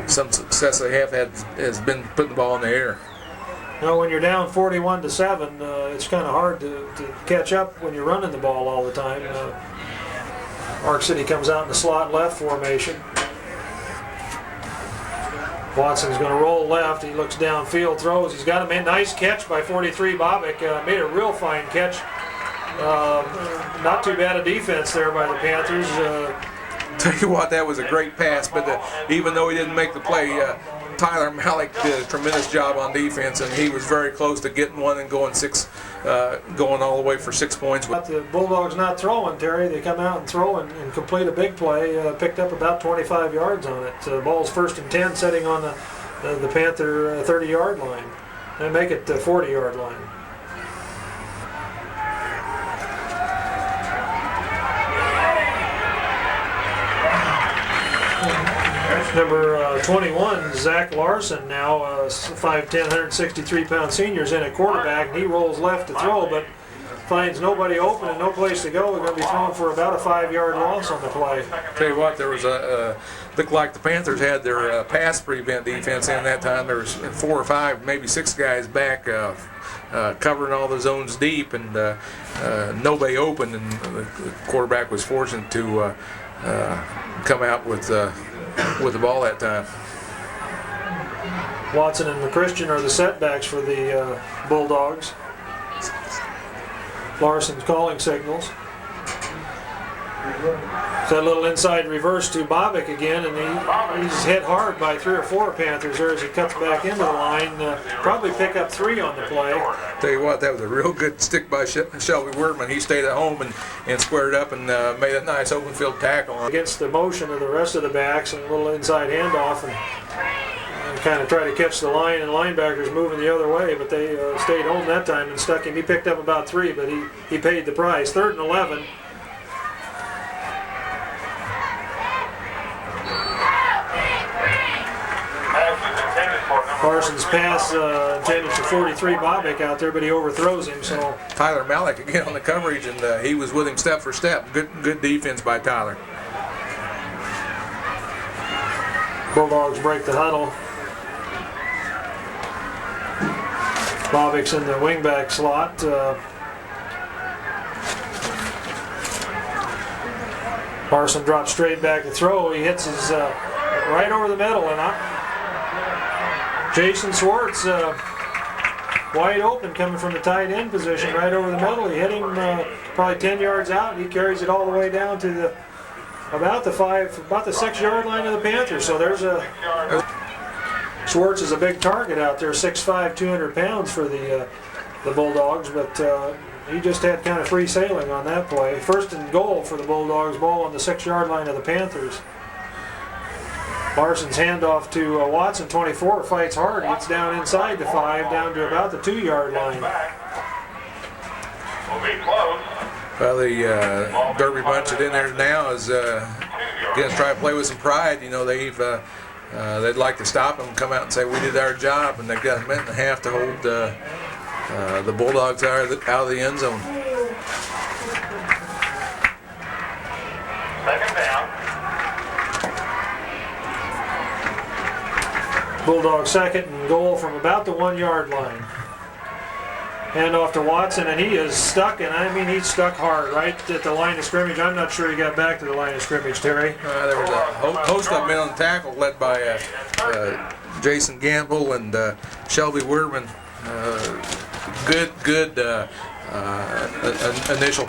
some success they have had has been putting the ball in the air.
You know, when you're down 41-7, it's kind of hard to catch up when you're running the ball all the time. Ark City comes out in the slot left formation. Watson's going to roll left. He looks downfield, throws. He's got a nice catch by 43 Bobick. Made a real fine catch Not too bad a defense there by the Panthers.
Tell you what, that was a great pass, but even though he didn't make the play, Tyler Malik did a tremendous job on defense, and he was very close to getting one and going all the way for 6 points.
But the Bulldogs not throwing, Terry. They come out and throw and complete a big play. Picked up about 25 yards on it. Ball's 1st and 10, setting on the Panther 30-yard line. They make it the 40-yard line. Number 21, Zach Larson, now 5'10", 163-pound senior, is in at quarterback, and he rolls left to throw, but finds nobody open and no place to go. They're going to be throwing for about a 5-yard loss on the play.
Tell you what, there was looked like the Panthers had their pass prevent defense in that time. There was 4 or 5, maybe 6 guys back covering all the zones deep, and nobody open, and the quarterback was fortunate to come out with the ball that time.
Watson and McChristian are the setbacks for the Bulldogs. Larson's calling signals. So a little inside reverse to Bobick again, and he's hit hard by 3 or 4 Panthers there as he cuts back into the line. Probably pick up 3 on the play.
Tell you what, that was a real good stick by Shelby Wordman. He stayed at home and squared up and made a nice open field tackle.
Against the motion of the rest of the backs, and a little inside handoff, and kind of try to catch the line, and linebackers moving the other way, but they stayed home that time and stuck him. He picked up about 3, but he paid the price. 3rd and 11. Parsons' pass intended for 43 Bobick out there, but he overthrows him. So
Tyler Malik again on the coverage, and he was with him step for step. Good defense by Tyler.
Bulldogs break the huddle. Bobick's in the wingback slot. Parson drops straight back to throw. He hits his right over the middle, and Jason Swartz wide open coming from the tight end position right over the middle. He hit him probably 10 yards out, and he carries it all the way down to about the 6-yard line of the Panthers. So there's Swartz is a big target out there, 6'5", 200 pounds for the Bulldogs, but he just had kind of free sailing on that play. 1st and goal for the Bulldogs, ball on the 6-yard line of the Panthers. Larson's handoff to Watson, 24, fights hard, gets down inside the 5, down to about the 2-yard line.
Well, the Derby bunch that in there now is going to try to play with some pride. You know, they'd like to stop them, come out and say we did our job, and they've got a minute and a half to hold the Bulldogs out of the end zone.
2nd down.
Bulldogs 2nd and goal from about the 1-yard line. Hand off to Watson, and he is stuck, and I mean he's stuck hard right at the line of scrimmage. I'm not sure he got back to the line of scrimmage, Terry.
There was a host of men on the tackle led by Jason Gamble and Shelby Wordman. Good initial.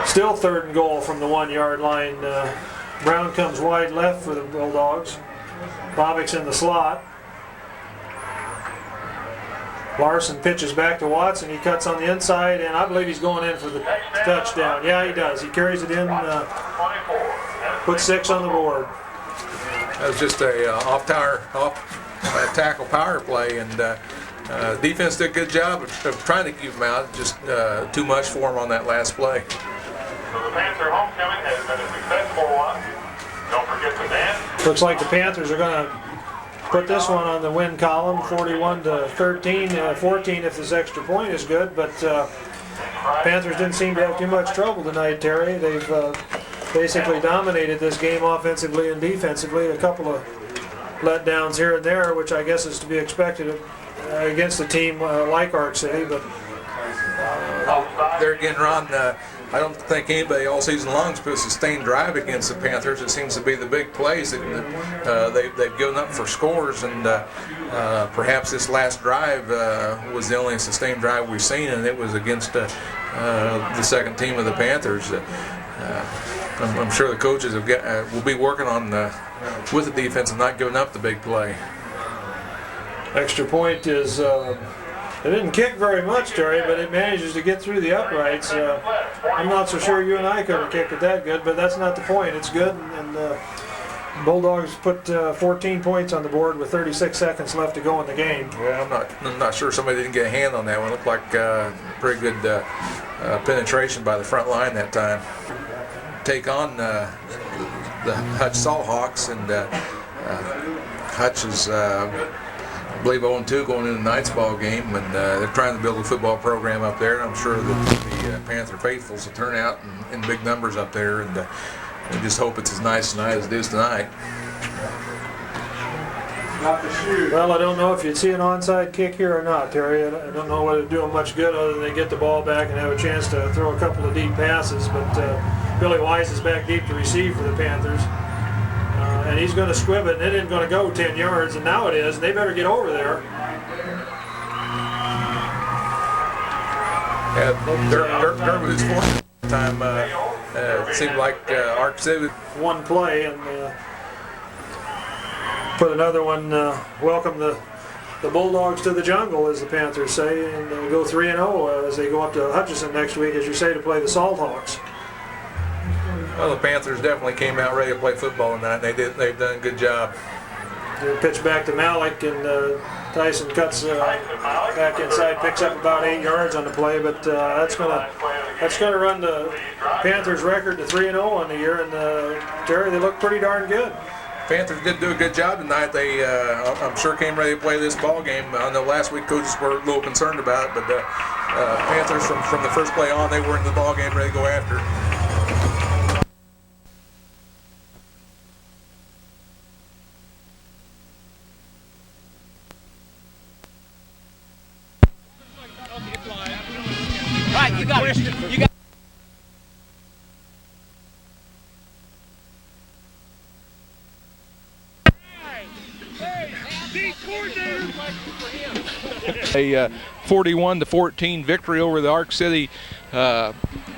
Still 3rd and goal from the 1-yard line. Brown comes wide left for the Bulldogs. Bobick's in the slot. Larson pitches back to Watson. He cuts on the inside, and I believe he's going in for the touchdown. Yeah, he does. He carries it in, puts 6 on the board.
That was just a off tackle power play, and defense did a good job of trying to keep him out. Just too much for him on that last play.
So the Panther homecoming has been a successful one. Don't forget to dance.
Looks like the Panthers are going to put this one on the win column, 41-13, 14 if this extra point is good, but Panthers didn't seem to have too much trouble tonight, Terry. They've basically dominated this game offensively and defensively. A couple of letdowns here and there, which I guess is to be expected against a team like Ark City, but
there again, Ron, I don't think anybody all season long has put a sustained drive against the Panthers. It seems to be the big plays that they've given up for scores, and perhaps this last drive was the only sustained drive we've seen, and it was against the second team of the Panthers. I'm sure the coaches will be working on with the defense and not giving up the big play.
Extra point is, it didn't kick very much, Terry, but it manages to get through the uprights. I'm not so sure you and I could have kicked it that good, but that's not the point. It's good, and Bulldogs put 14 points on the board with 36 seconds left to go in the game.
Well, I'm not sure somebody didn't get a hand on that one. It looked like pretty good penetration by the front line that time. Take on the Hutch Salthawks, and Hutch is, I believe, 0-2 going into tonight's ball game, and they're trying to build a football program up there. And I'm sure that the Panther faithfuls will turn out in big numbers up there, and we just hope it's as nice tonight as it is tonight.
Well, I don't know if you'd see an onside kick here or not, Terry. I don't know whether it'd do them much good other than they get the ball back and have a chance to throw a couple of deep passes. But Billy Wise is back deep to receive for the Panthers. And he's going to squib it, and it isn't going to go 10 yards, and now it is. They better get over there.
Dirk with his fourth time, it seemed like Ark CIty.
One play, and put another one, welcome the Bulldogs to the jungle, as the Panthers say, and go 3-0 as they go up to Hutchinson next week, as you say, to play the Salthawks.
Well, the Panthers definitely came out ready to play football tonight. They've done a good job.
They pitch back to Malik, and Tyson cuts back inside, picks up about 8 yards on the play, but that's gonna run the Panthers' record to 3-0 on the year. And Terry, they look pretty darn good.
Panthers did do a good job tonight. They, I'm sure, came ready to play this ball game. I know last week coaches were a little concerned about it, but Panthers from the first play on, they were in the ball game ready to go after.
Right, you got it. You got.
A 41-14 victory over the Ark CIty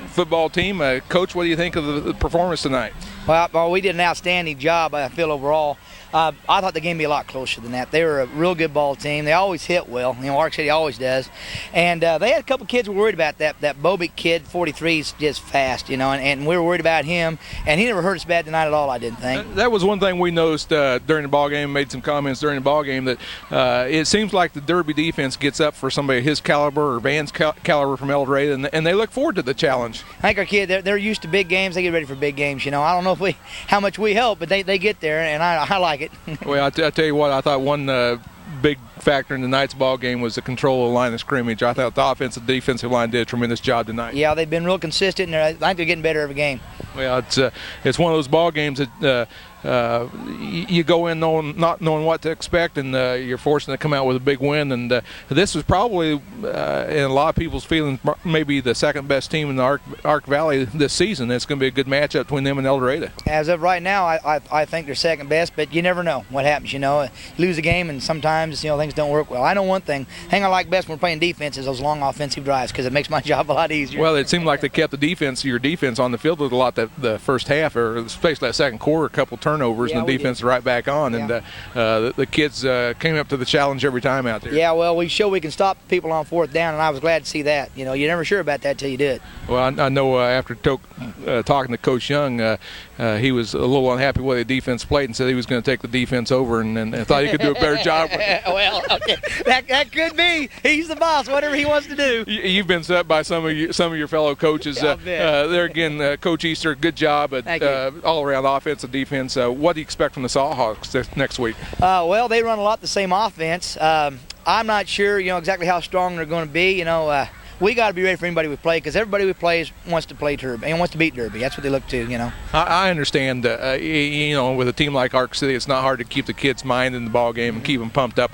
football team. Coach, what do you think of the performance tonight?
Well, we did an outstanding job, I feel, overall. I thought the game would be a lot closer than that. They were a real good ball team. They always hit well. You know, Ark CIty always does. And they had a couple kids who were worried about that. That Bobick kid, 43, is just fast, you know, and we were worried about him. And he never hurt us bad tonight at all, I didn't think.
That was one thing we noticed during the ball game, made some comments during the ball game, that it seems like the Derby defense gets up for somebody his caliber or Van's caliber from El Dorado, and they look forward to the challenge.
I think our kids, they're used to big games. They get ready for big games, you know. I don't know if how much we help, but they get there, and I like it.
Well, I tell you what, I thought one big factor in tonight's ball game was the control of the line of scrimmage. I thought the offensive defensive line did a tremendous job tonight.
Yeah, they've been real consistent, and I think they're getting better every game.
Well, it's one of those ball games that you go in not knowing what to expect, and you're fortunate to come out with a big win. And this was probably, in a lot of people's feelings, maybe the second best team in the Ark Valley this season. It's going to be a good matchup between them and El Dorado.
As of right now, I think they're second best, but you never know what happens. You know, you lose a game, and sometimes things don't work well. I know one thing I like best when we're playing defense is those long offensive drives, because it makes my job a lot easier.
Well, it seemed like they kept your defense on the field a lot the first half, or especially that second quarter, a couple turnovers, and the defense is right back on. Yeah. And the kids came up to the challenge every time out there.
Yeah, well, we show we can stop people on fourth down, and I was glad to see that. You know, you're never sure about that till you do it.
Well, I know after talking to Coach Young, he was a little unhappy with the defense played and said he was going to take the defense over, and thought he could do a better job.
Well, okay. that could be. He's the boss, whatever he wants to do.
You've been set by some of your fellow coaches. There again, Coach Easter, good job at all around offense and defense. What do you expect from the Salthawks next week?
Well, they run a lot the same offense. I'm not sure, exactly how strong they're going to be. we got to be ready for anybody we play, because everybody we play wants to play Derby and wants to beat Derby. That's what they look to, you know.
I understand, you know, with a team like Ark City, it's not hard to keep the kids' mind in the ball game and keep them pumped up.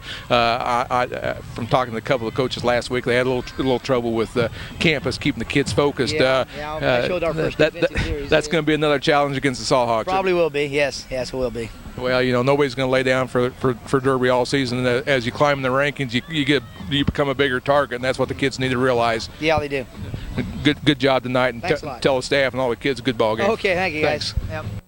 From talking to a couple of coaches last week, they had a little trouble with campus keeping the kids focused.
I showed our first defensive series.
That's going to be another challenge against the Sawhawks.
Probably will be. Yes, it will be.
Well, you know, nobody's going to lay down for Derby all season. As you climb in the rankings, you become a bigger target, and that's what the kids need to realize.
Yeah, they do.
Good job tonight, and
Thanks a lot.
tell the staff and all the kids a good ball game.
Okay, thank you, guys.
Thanks.
Yep.